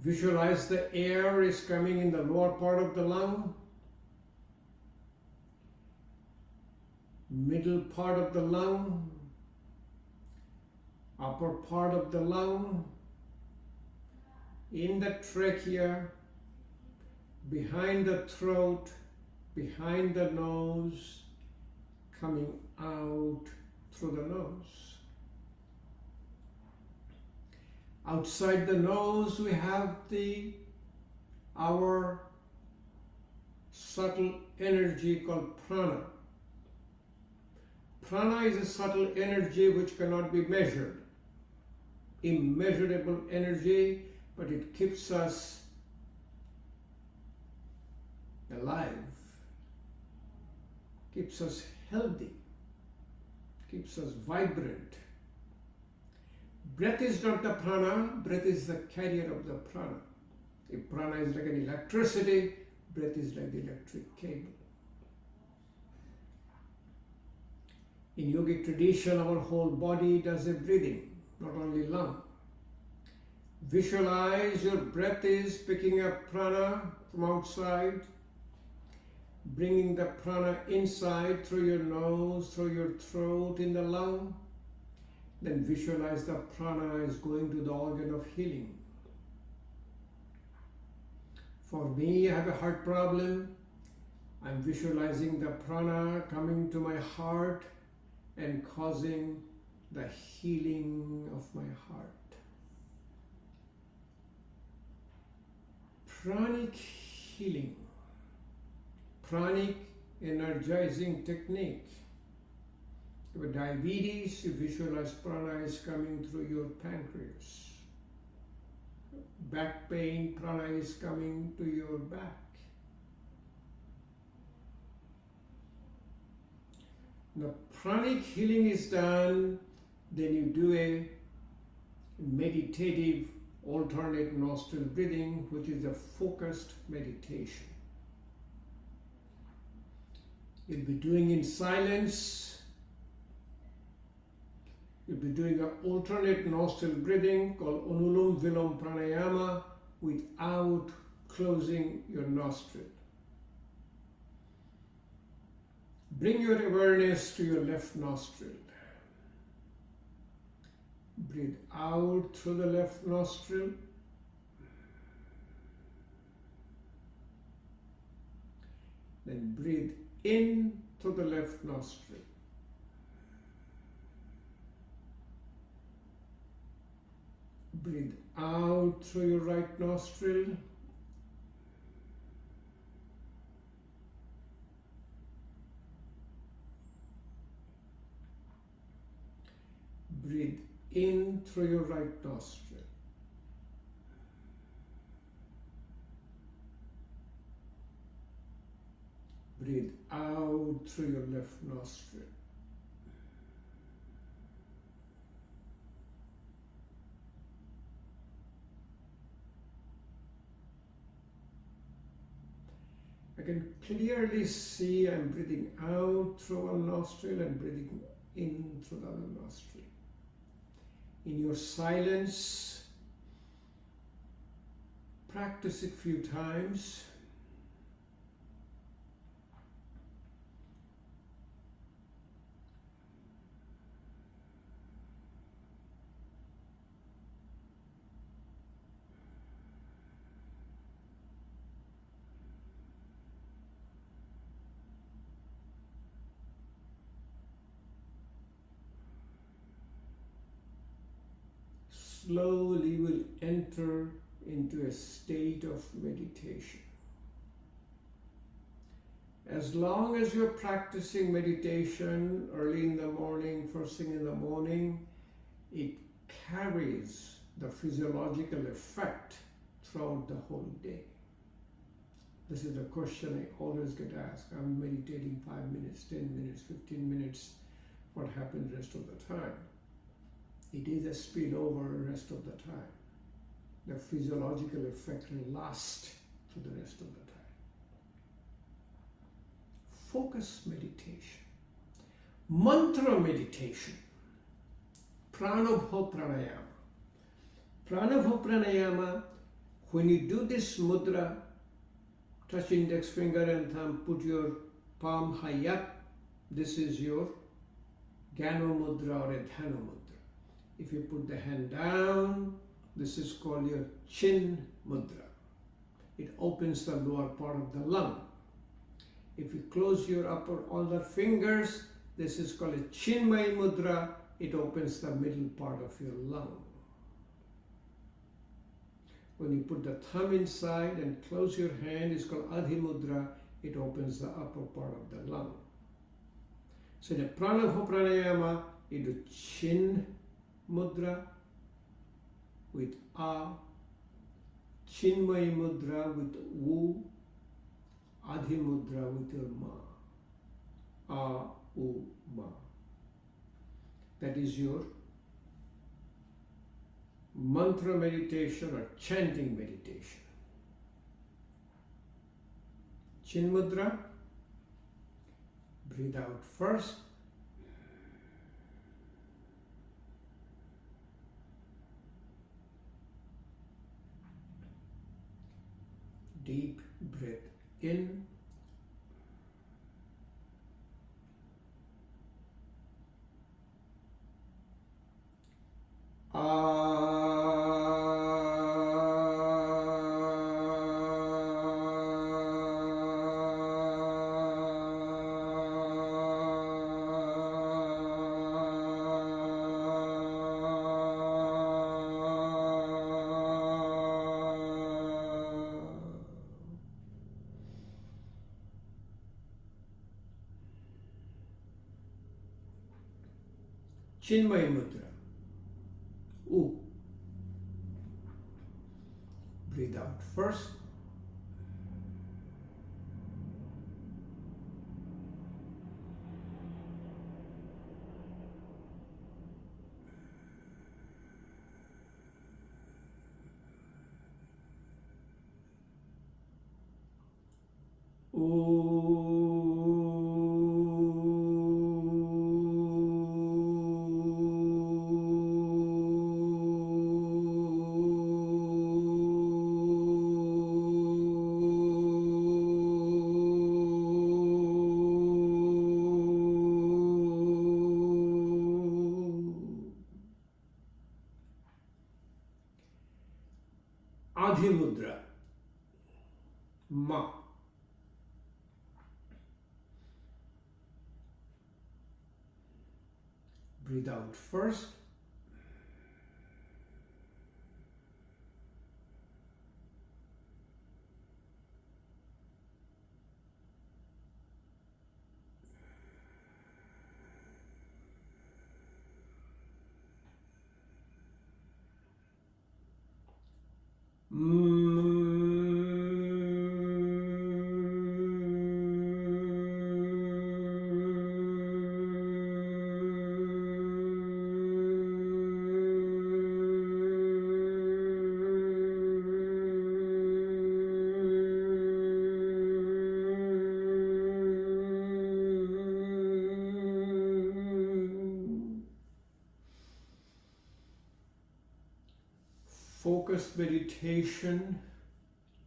Visualize the air is coming in the lower part of the lung, middle part of the lung, upper part of the lung, in the trachea, behind the throat, behind the nose, coming out through the nose. Outside the nose, we have our subtle energy called prana. Prana is a subtle energy which cannot be measured. Immeasurable energy, but it keeps us alive, keeps us healthy, keeps us vibrant. Breath is not the prana, breath is the carrier of the prana. If prana is like an electricity, breath is like the electric cable. In yogic tradition, our whole body does a breathing, not only lung. Visualize your breath is picking up prana from outside, bringing the prana inside through your nose, through your throat, in the lung. Then visualize the prana is going to the organ of healing. For me, I have a heart problem. I'm visualizing the prana coming to my heart and causing the healing of my heart. Pranic healing, pranic energizing technique. With diabetes, you visualize prana is coming through your pancreas. Back pain, prana is coming to your back. The pranic healing is done, then you do a meditative alternate nostril breathing, which is a focused meditation. You'll be doing in silence. You'll be doing an alternate nostril breathing called Anulom Vilom Pranayama without closing your nostril. Bring your awareness to your left nostril. Breathe out through the left nostril. Then breathe in through the left nostril. Breathe out through your right nostril. Breathe in through your right nostril. Breathe out through your left nostril. I can clearly see I'm breathing out through one nostril and breathing in through the other nostril. In your silence, practice it a few times. Slowly will enter into a state of meditation. As long as you're practicing meditation early in the morning, first thing in the morning, it carries the physiological effect throughout the whole day. This is a question I always get asked. I'm meditating 5 minutes, 10 minutes, 15 minutes. What happens the rest of the time? It is a spillover the rest of the time. The physiological effect will last for the rest of the time. Focus meditation. Mantra meditation. Pranabha pranayama. Pranabha pranayama, when you do this mudra, touch index finger and thumb, put your palm high up. This is your Gano mudra or a Dhanu mudra. If you put the hand down, this is called your chin mudra. It opens the lower part of the lung. If you close your upper all the fingers, this is called a Chinmay mudra. It opens the middle part of your lung. When you put the thumb inside and close your hand, it's called Adhi mudra. It opens the upper part of the lung. So in a Pranabha pranayama, you do chin mudra with A, Chinmay mudra with U, Adhi mudra with your Ma. A, U, Ma. That is your mantra meditation or chanting meditation. Chin mudra, breathe out first. Deep breath in. Chinmay mudra. U. Breathe out first. Adhi mudra. Ma. Breathe out first. Focused meditation,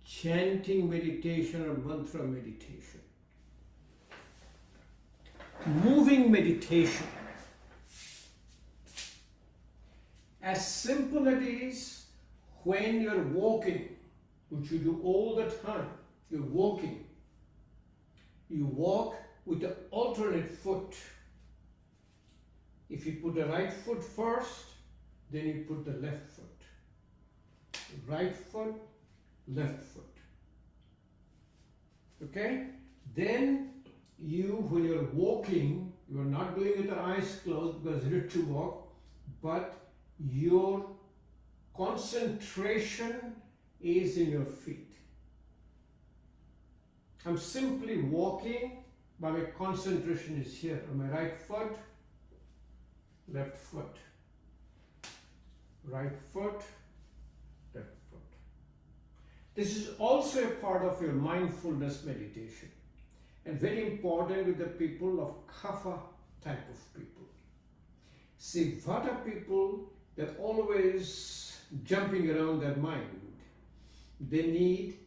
chanting meditation or mantra meditation. Moving meditation. As simple as it is when you're walking, which you do all the time, you're walking. You walk with the alternate foot. If you put the right foot first, then you put the left foot. Right foot, left foot. Okay? Then you, when you're walking, you are not doing it with the eyes closed because you need to walk, but your concentration is in your feet. I'm simply walking, but my concentration is here on my right foot, left foot, right foot, left foot. This is also a part of your mindfulness meditation and very important with the people of kapha type of people. See, Vata people, they're always jumping around their mind. They need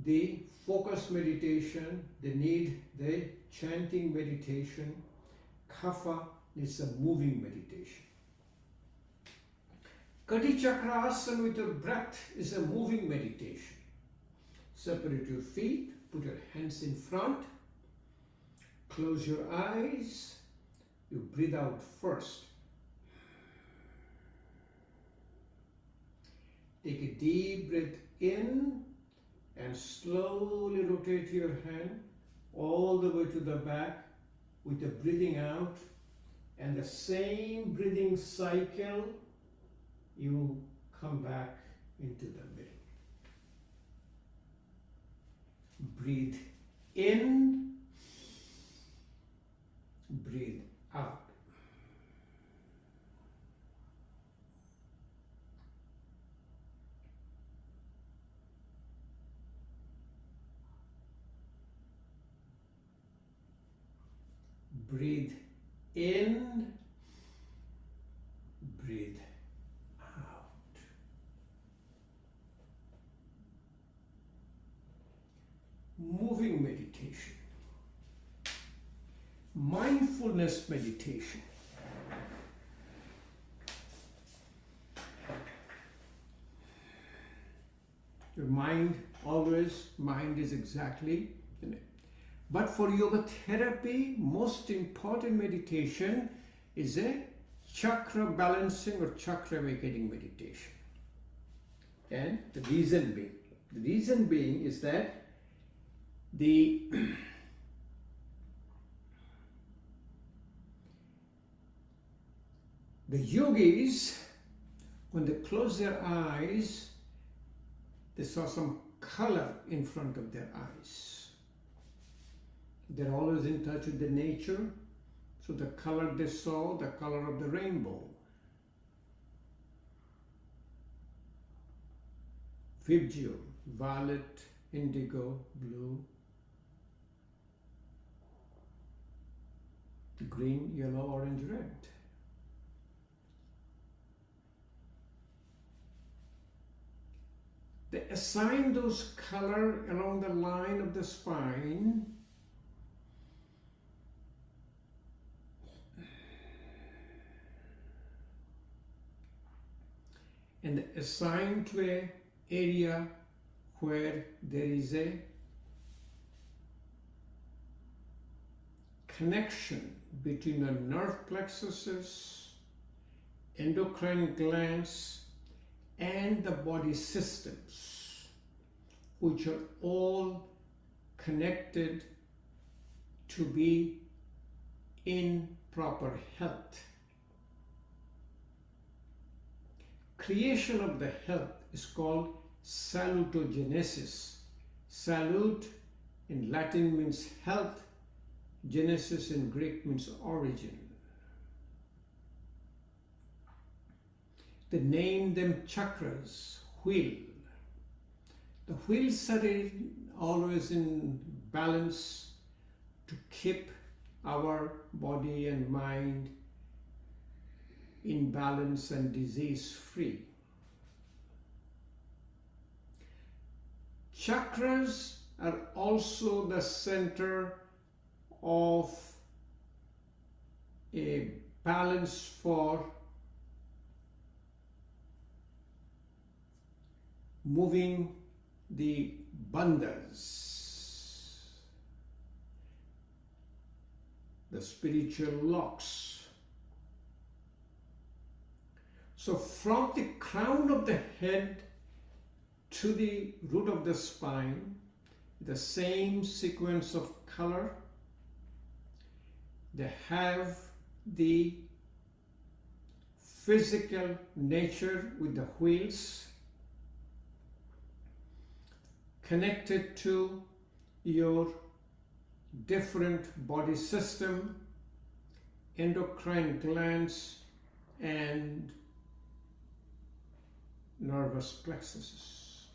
the focus meditation, they need the chanting meditation. Kapha needs a moving meditation. Kati Chakra Asana with your breath is a moving meditation. Separate your feet, put your hands in front, close your eyes, you breathe out first. Take a deep breath in and slowly rotate your hand all the way to the back with the breathing out, and the same breathing cycle, you come back into the middle. Breathe in, breathe out. Breathe in, breathe out. Moving meditation. Mindfulness meditation. Your mind is exactly in it. But for yoga therapy, most important meditation is a chakra balancing or chakra awakening meditation. And the reason being is that the yogis, when they close their eyes, they saw some color in front of their eyes. They're always in touch with the nature, so the color they saw, the color of the rainbow. Vibgeo, violet, indigo, blue, green, yellow, orange, red. They assign those color along the line of the spine, and assign to an area where there is a connection between the nerve plexuses, endocrine glands, and the body systems, which are all connected to be in proper health. Creation of the health is called salutogenesis. Salut in Latin means health, genesis in Greek means origin. They name them chakras, wheel. The wheels are always in balance to keep our body and mind in balance and disease free. Chakras are also the center of a balance for moving the bandhas, the spiritual locks. So from the crown of the head to the root of the spine, the same sequence of color. They have the physical nature with the wheels connected to your different body system, endocrine glands, and nervous plexuses.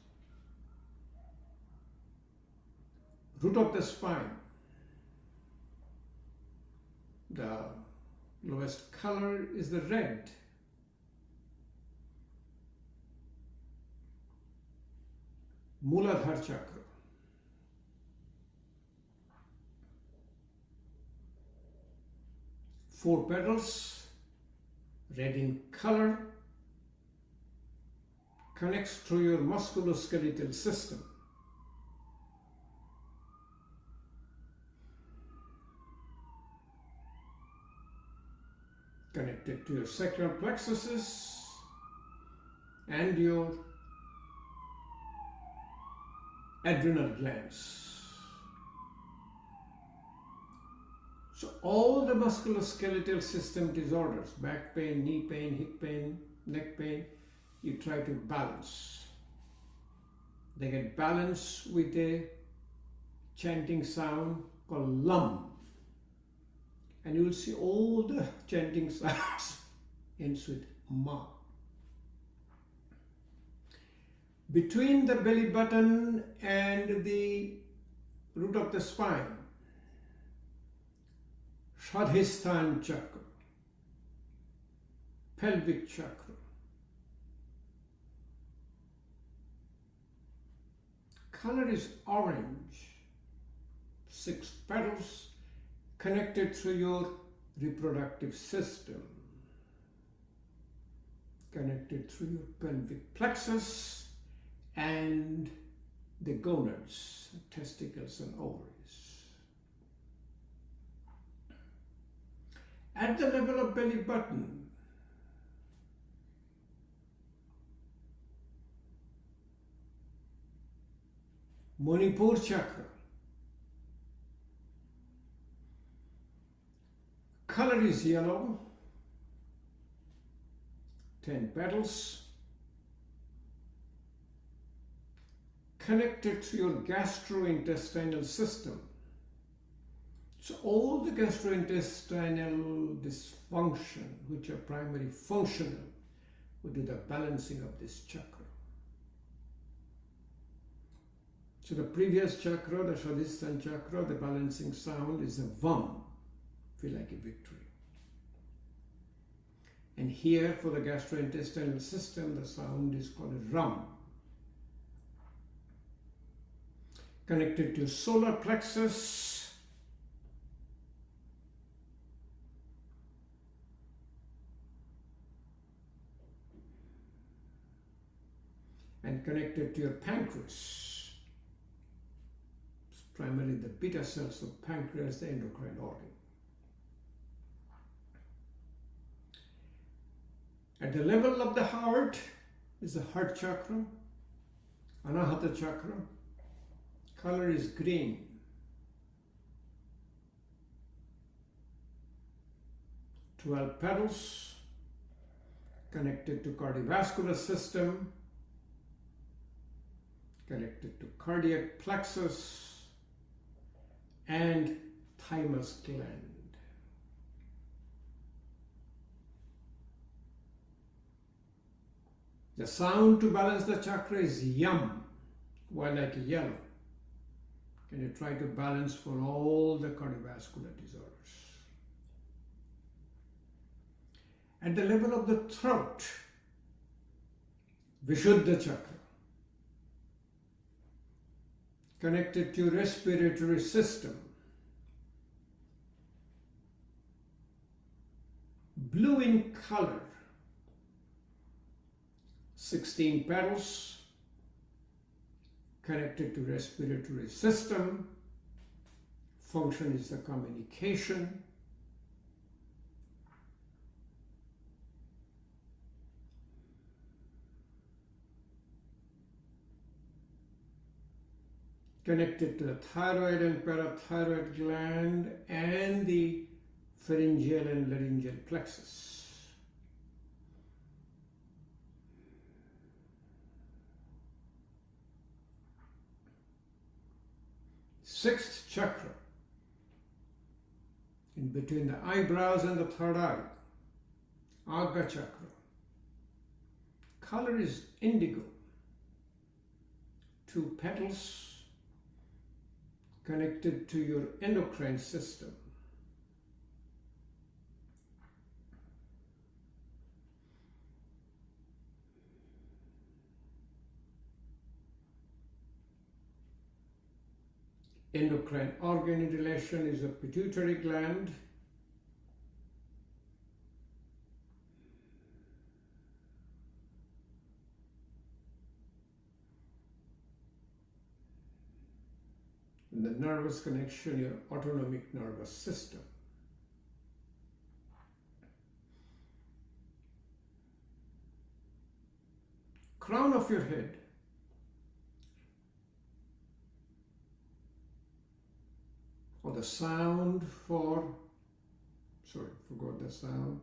Root of the spine, the lowest color is the red. Muladhara chakra. Four petals, red in color, connects to your musculoskeletal system. Connected to your sacral plexuses and your adrenal glands. So all the musculoskeletal system disorders, back pain, knee pain, hip pain, neck pain, you try to balance. They get balanced with a chanting sound called Lam. And you will see all the chanting sounds ends with Ma. Between the belly button and the root of the spine, Shadhisthana chakra, pelvic chakra. Color is orange, 6 petals connected through your reproductive system, connected through your pelvic plexus and the gonads, testicles and ovaries. At the level of belly button, Manipur chakra. Color is yellow, 10 petals, connected to your gastrointestinal system. So all the gastrointestinal dysfunction, which are primarily functional, will do the balancing of this chakra. So the previous chakra, the Shadhisthana chakra, the balancing sound is a Vam. Feel like a victory. And here for the gastrointestinal system, the sound is called a Ram. Connected to solar plexus, and connected to your pancreas. It's primarily the beta cells of pancreas, the endocrine organ. At the level of the heart is the heart chakra, Anahata chakra. Color is green. Twelve petals connected to cardiovascular system, connected to cardiac plexus and thymus gland. The sound to balance the chakra is Yam, while like yellow. Can you try to balance for all the cardiovascular disorders? At the level of the throat, Vishuddha chakra, connected to respiratory system. Blue in color, 16 petals, connected to respiratory system. Function is the communication. Connected to the thyroid and parathyroid gland and the pharyngeal and laryngeal plexus. Sixth chakra, in between the eyebrows and the third eye, Agga chakra. Color is indigo. 2 petals connected to your endocrine system. Endocrine organ in relation is the pituitary gland. And the nervous connection, your autonomic nervous system. Crown of your head. Or the sound for, sorry, forgot the sound.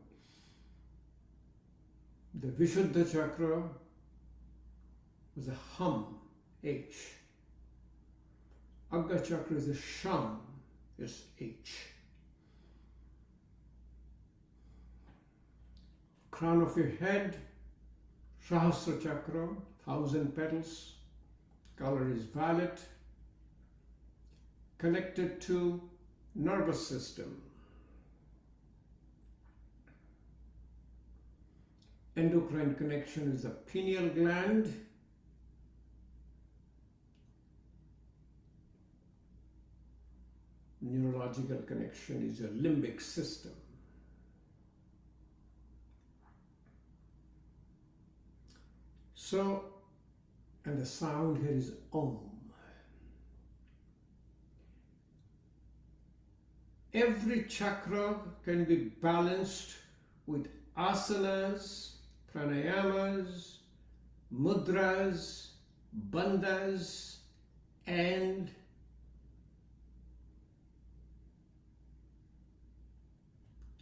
The Vishuddha chakra was a hum, H. Agga chakra is a sham, is H. Crown of your head, Sahasra chakra, 1,000 petals, color is violet, connected to nervous system. Endocrine connection is the pineal gland. Neurological connection is your limbic system. So, and the sound here is Om. Every chakra can be balanced with asanas, pranayamas, mudras, bandhas, and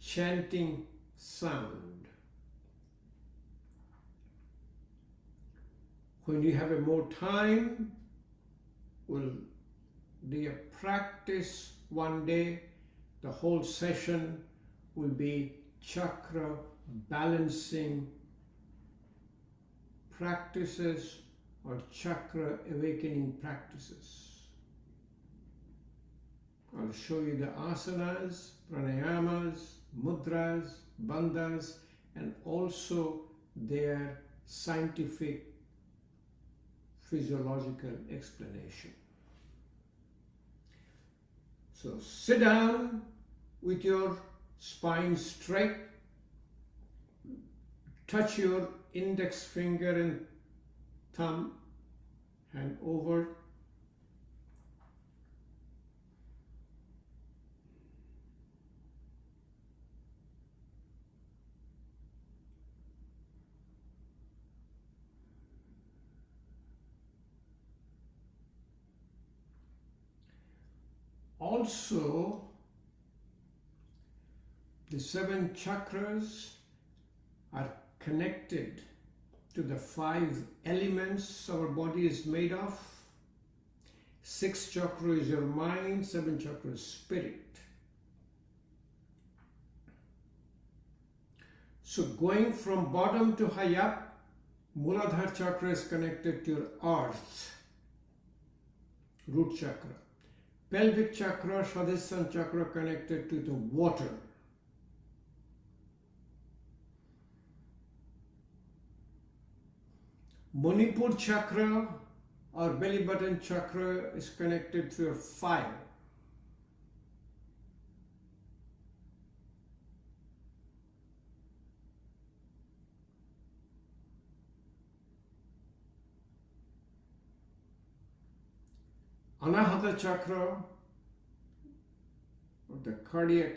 chanting sound. When you have more time, we'll do a practice one day. The whole session will be chakra balancing practices or chakra awakening practices. I'll show you the asanas, pranayamas, mudras, bandhas, and also their scientific physiological explanation. So sit down with your spine straight, touch your index finger and thumb, hand over. Also, the 7 chakras are connected to the 5 elements our body is made of. 6 chakra is your mind, 7 chakra is spirit. So going from bottom to high up, Muladhara chakra is connected to your earth, root chakra. Pelvic chakra, Shadhisthana chakra connected to the water. Manipur chakra or belly button chakra is connected to a fire. Anahata chakra, or the cardiac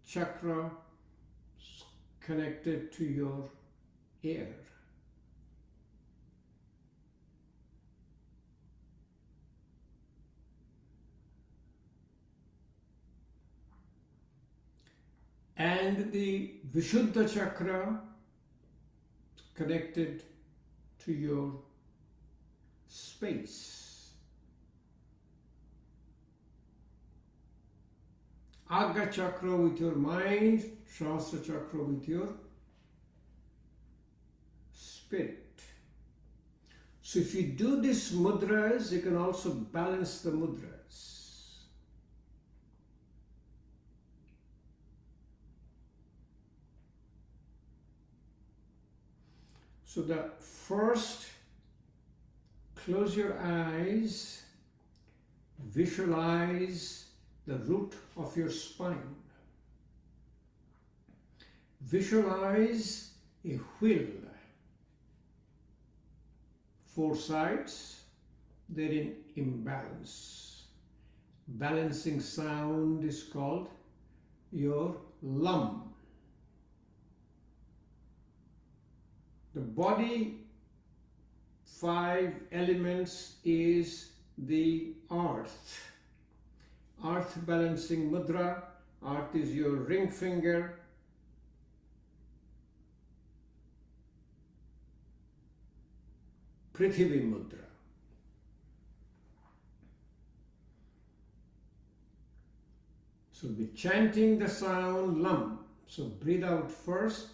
chakra, is connected to your air. And the Vishuddha chakra connected to your space. Agga chakra with your mind, Shastra chakra with your spirit. So if you do these mudras, you can also balance the mudras. So the first, close your eyes Visualize the root of your spine. Visualize a wheel. 4 sides, they're in imbalance. Balancing sound is called your lum. The body, 5 elements is the earth. Earth balancing mudra. Earth is your ring finger. Prithvi mudra. So be chanting the sound lam. So breathe out first.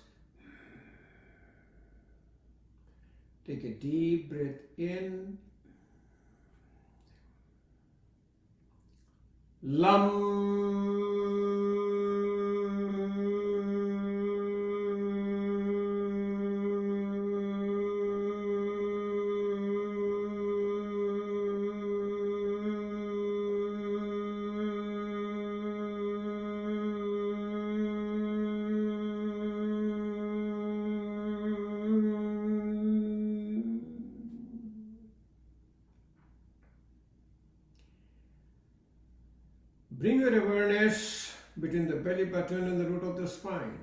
Take a deep breath in. Lam. Bring your awareness between the belly button and the root of the spine.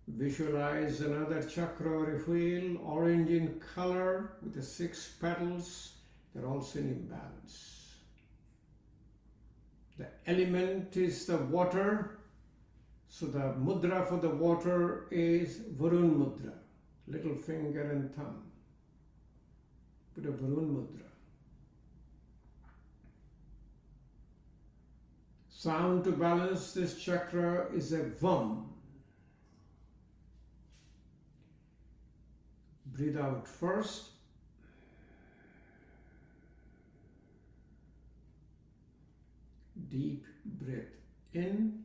Visualize another chakra or a wheel, orange in color with the 6 petals. They're also in imbalance. The element is the water. So the mudra for the water is Varun mudra. Little finger and thumb. Put a Varun mudra. Sound to balance this chakra is a Vam. Breathe out first. Deep breath in.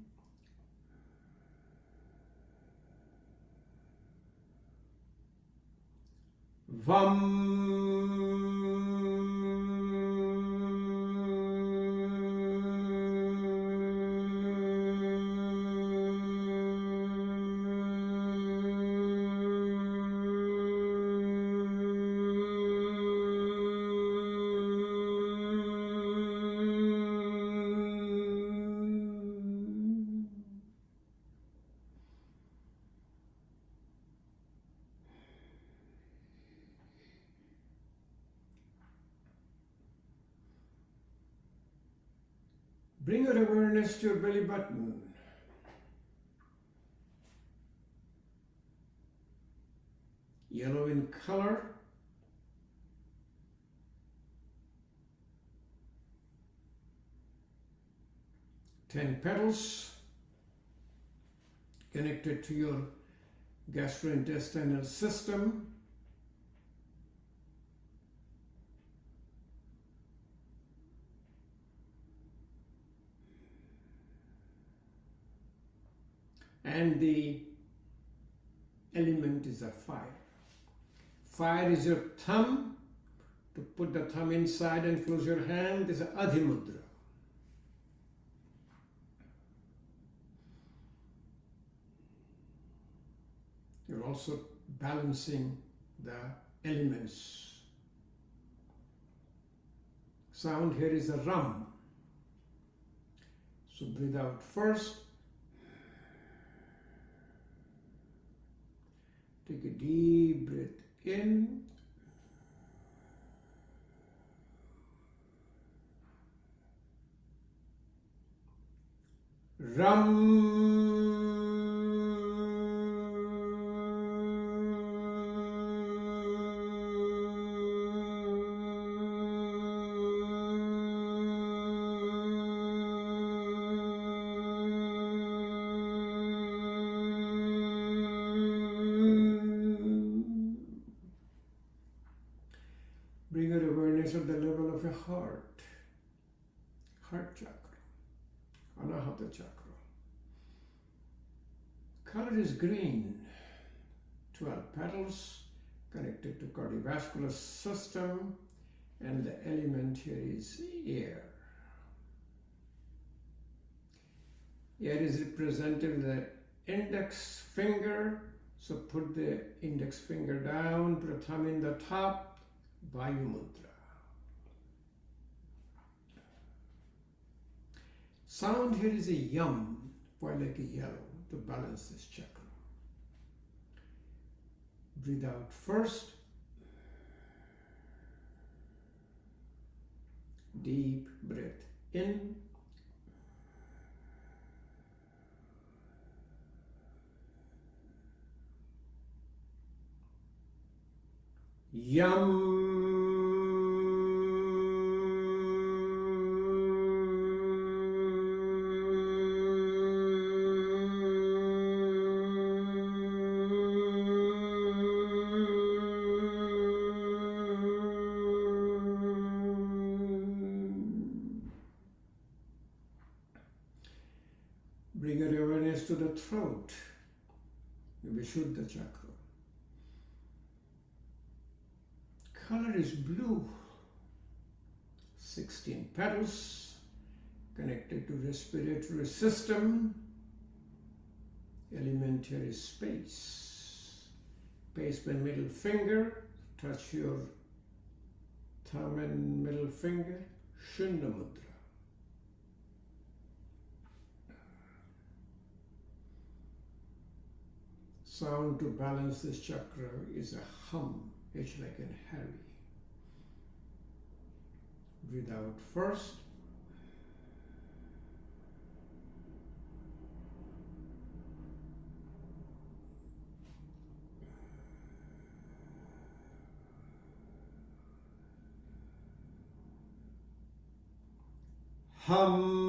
Vam. Bring your awareness to your belly button. Yellow in color. Ten petals connected to your gastrointestinal system. And the element is a fire. Fire is your thumb. To put the thumb inside and close your hand, this is Adhimudra. You're also balancing the elements. Sound here is a Ram. So breathe out first. Take a deep breath in. Ram. Bring your awareness at the level of your heart chakra, Anahata chakra. Color is green, 12 petals connected to cardiovascular system, and the element here is air. Air is represented with the index finger, so put the index finger down, put a thumb in the top, Vayu Mudra. Sound here is a yum, like a yellow, to balance this chakra. Breathe out first. Deep breath in. Yum. Bring your awareness to the throat, the Vishuddha chakra. Color is blue. 16 petals connected to respiratory system. Element here is space. Place my middle finger, touch your thumb and middle finger, Shunya Mudra. Sound to balance this chakra is a hum. It's like a Harry. Breathe out first. Hum.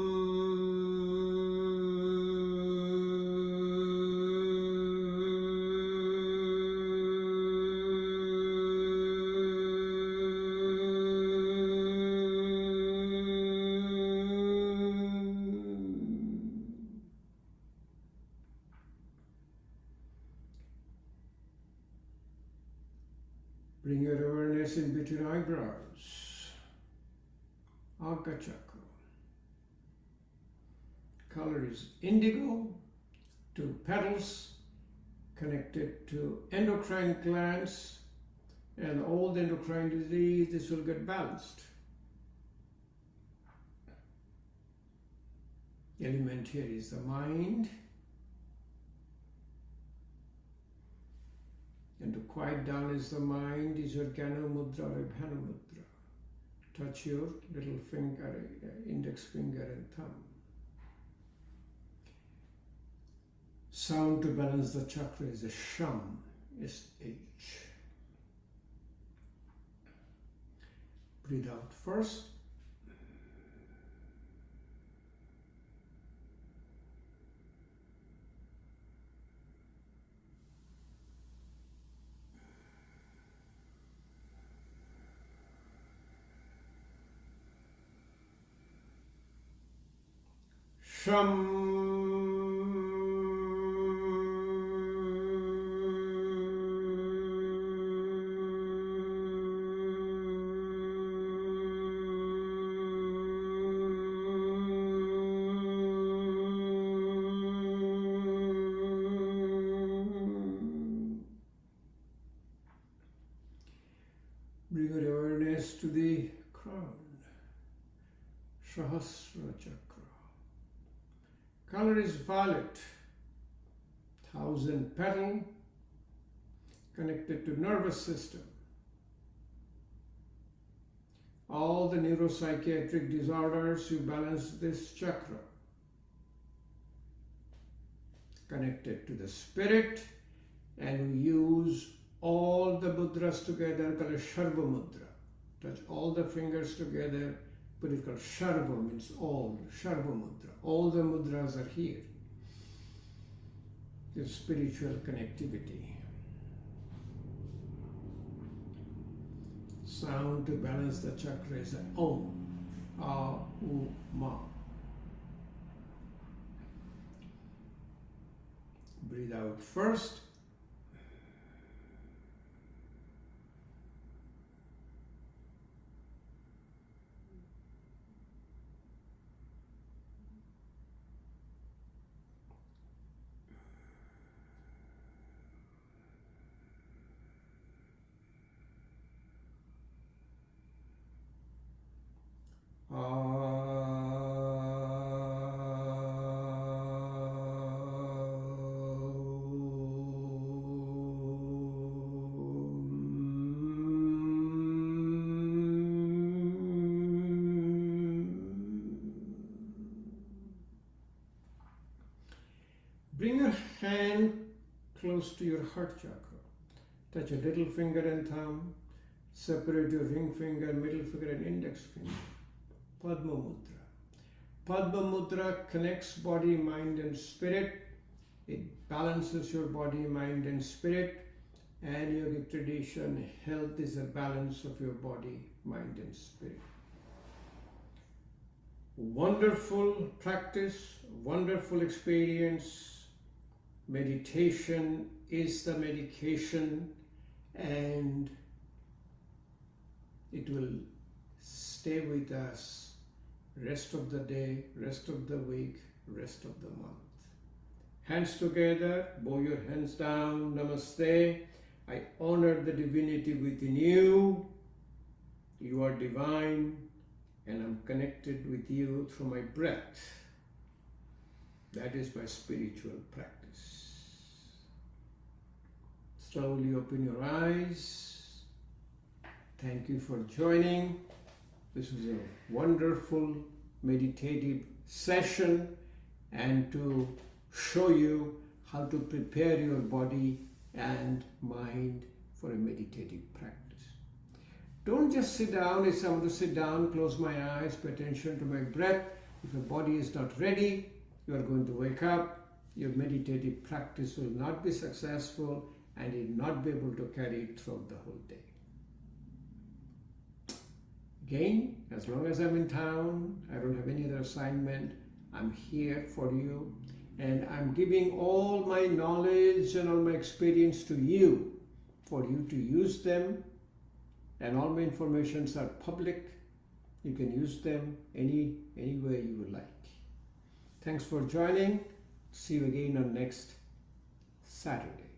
Bring your awareness in between eyebrows. Anka chakra. Color is indigo. 2 petals connected to endocrine glands, and all the endocrine disease, this will get balanced. The element here is the mind. And to quiet down is the mind, is your Jnana Mudra or Abhyana Mudra. Touch your little finger, index finger and thumb. Sound to balance the chakra is a sham, S-H. Breathe out first. Sham. Bring your awareness to the crown, Sahasrara chakra. Color is violet, 1000 petal, connected to nervous system. All the neuropsychiatric disorders, you balance this chakra. Connected to the spirit, and we use all the mudras together, called Sharva Mudra. Touch all the fingers together, put it called Sharva, means all, Sharva Mudra. All the mudras are here. The spiritual connectivity. Sound to balance the chakra is an Om, A, U, Ma. Breathe out first. Bring your hand close to your heart chakra. Touch your little finger and thumb. Separate your ring finger, middle finger and index finger. Padma Mudra. Padma Mudra connects body, mind and spirit. It balances your body, mind and spirit. And yogic tradition, health is a balance of your body, mind and spirit. Wonderful practice, wonderful experience. Meditation is the medication, and it will stay with us rest of the day, rest of the week, rest of the month. Hands together, bow your hands down, namaste. I honor the divinity within you. You are divine, and I'm connected with you through my breath. That is my spiritual practice. Slowly open your eyes. Thank you for joining. This was a wonderful meditative session, and to show you how to prepare your body and mind for a meditative practice. Don't just sit down. It's time to sit down, close my eyes, pay attention to my breath. If your body is not ready, you are going to wake up. Your meditative practice will not be successful, and you will not be able to carry it throughout the whole day. Again, as long as I'm in town, I don't have any other assignment, I'm here for you, and I'm giving all my knowledge and all my experience to you for you to use them, and all my informations are public. You can use them any way you would like. Thanks for joining. See you again on next Saturday.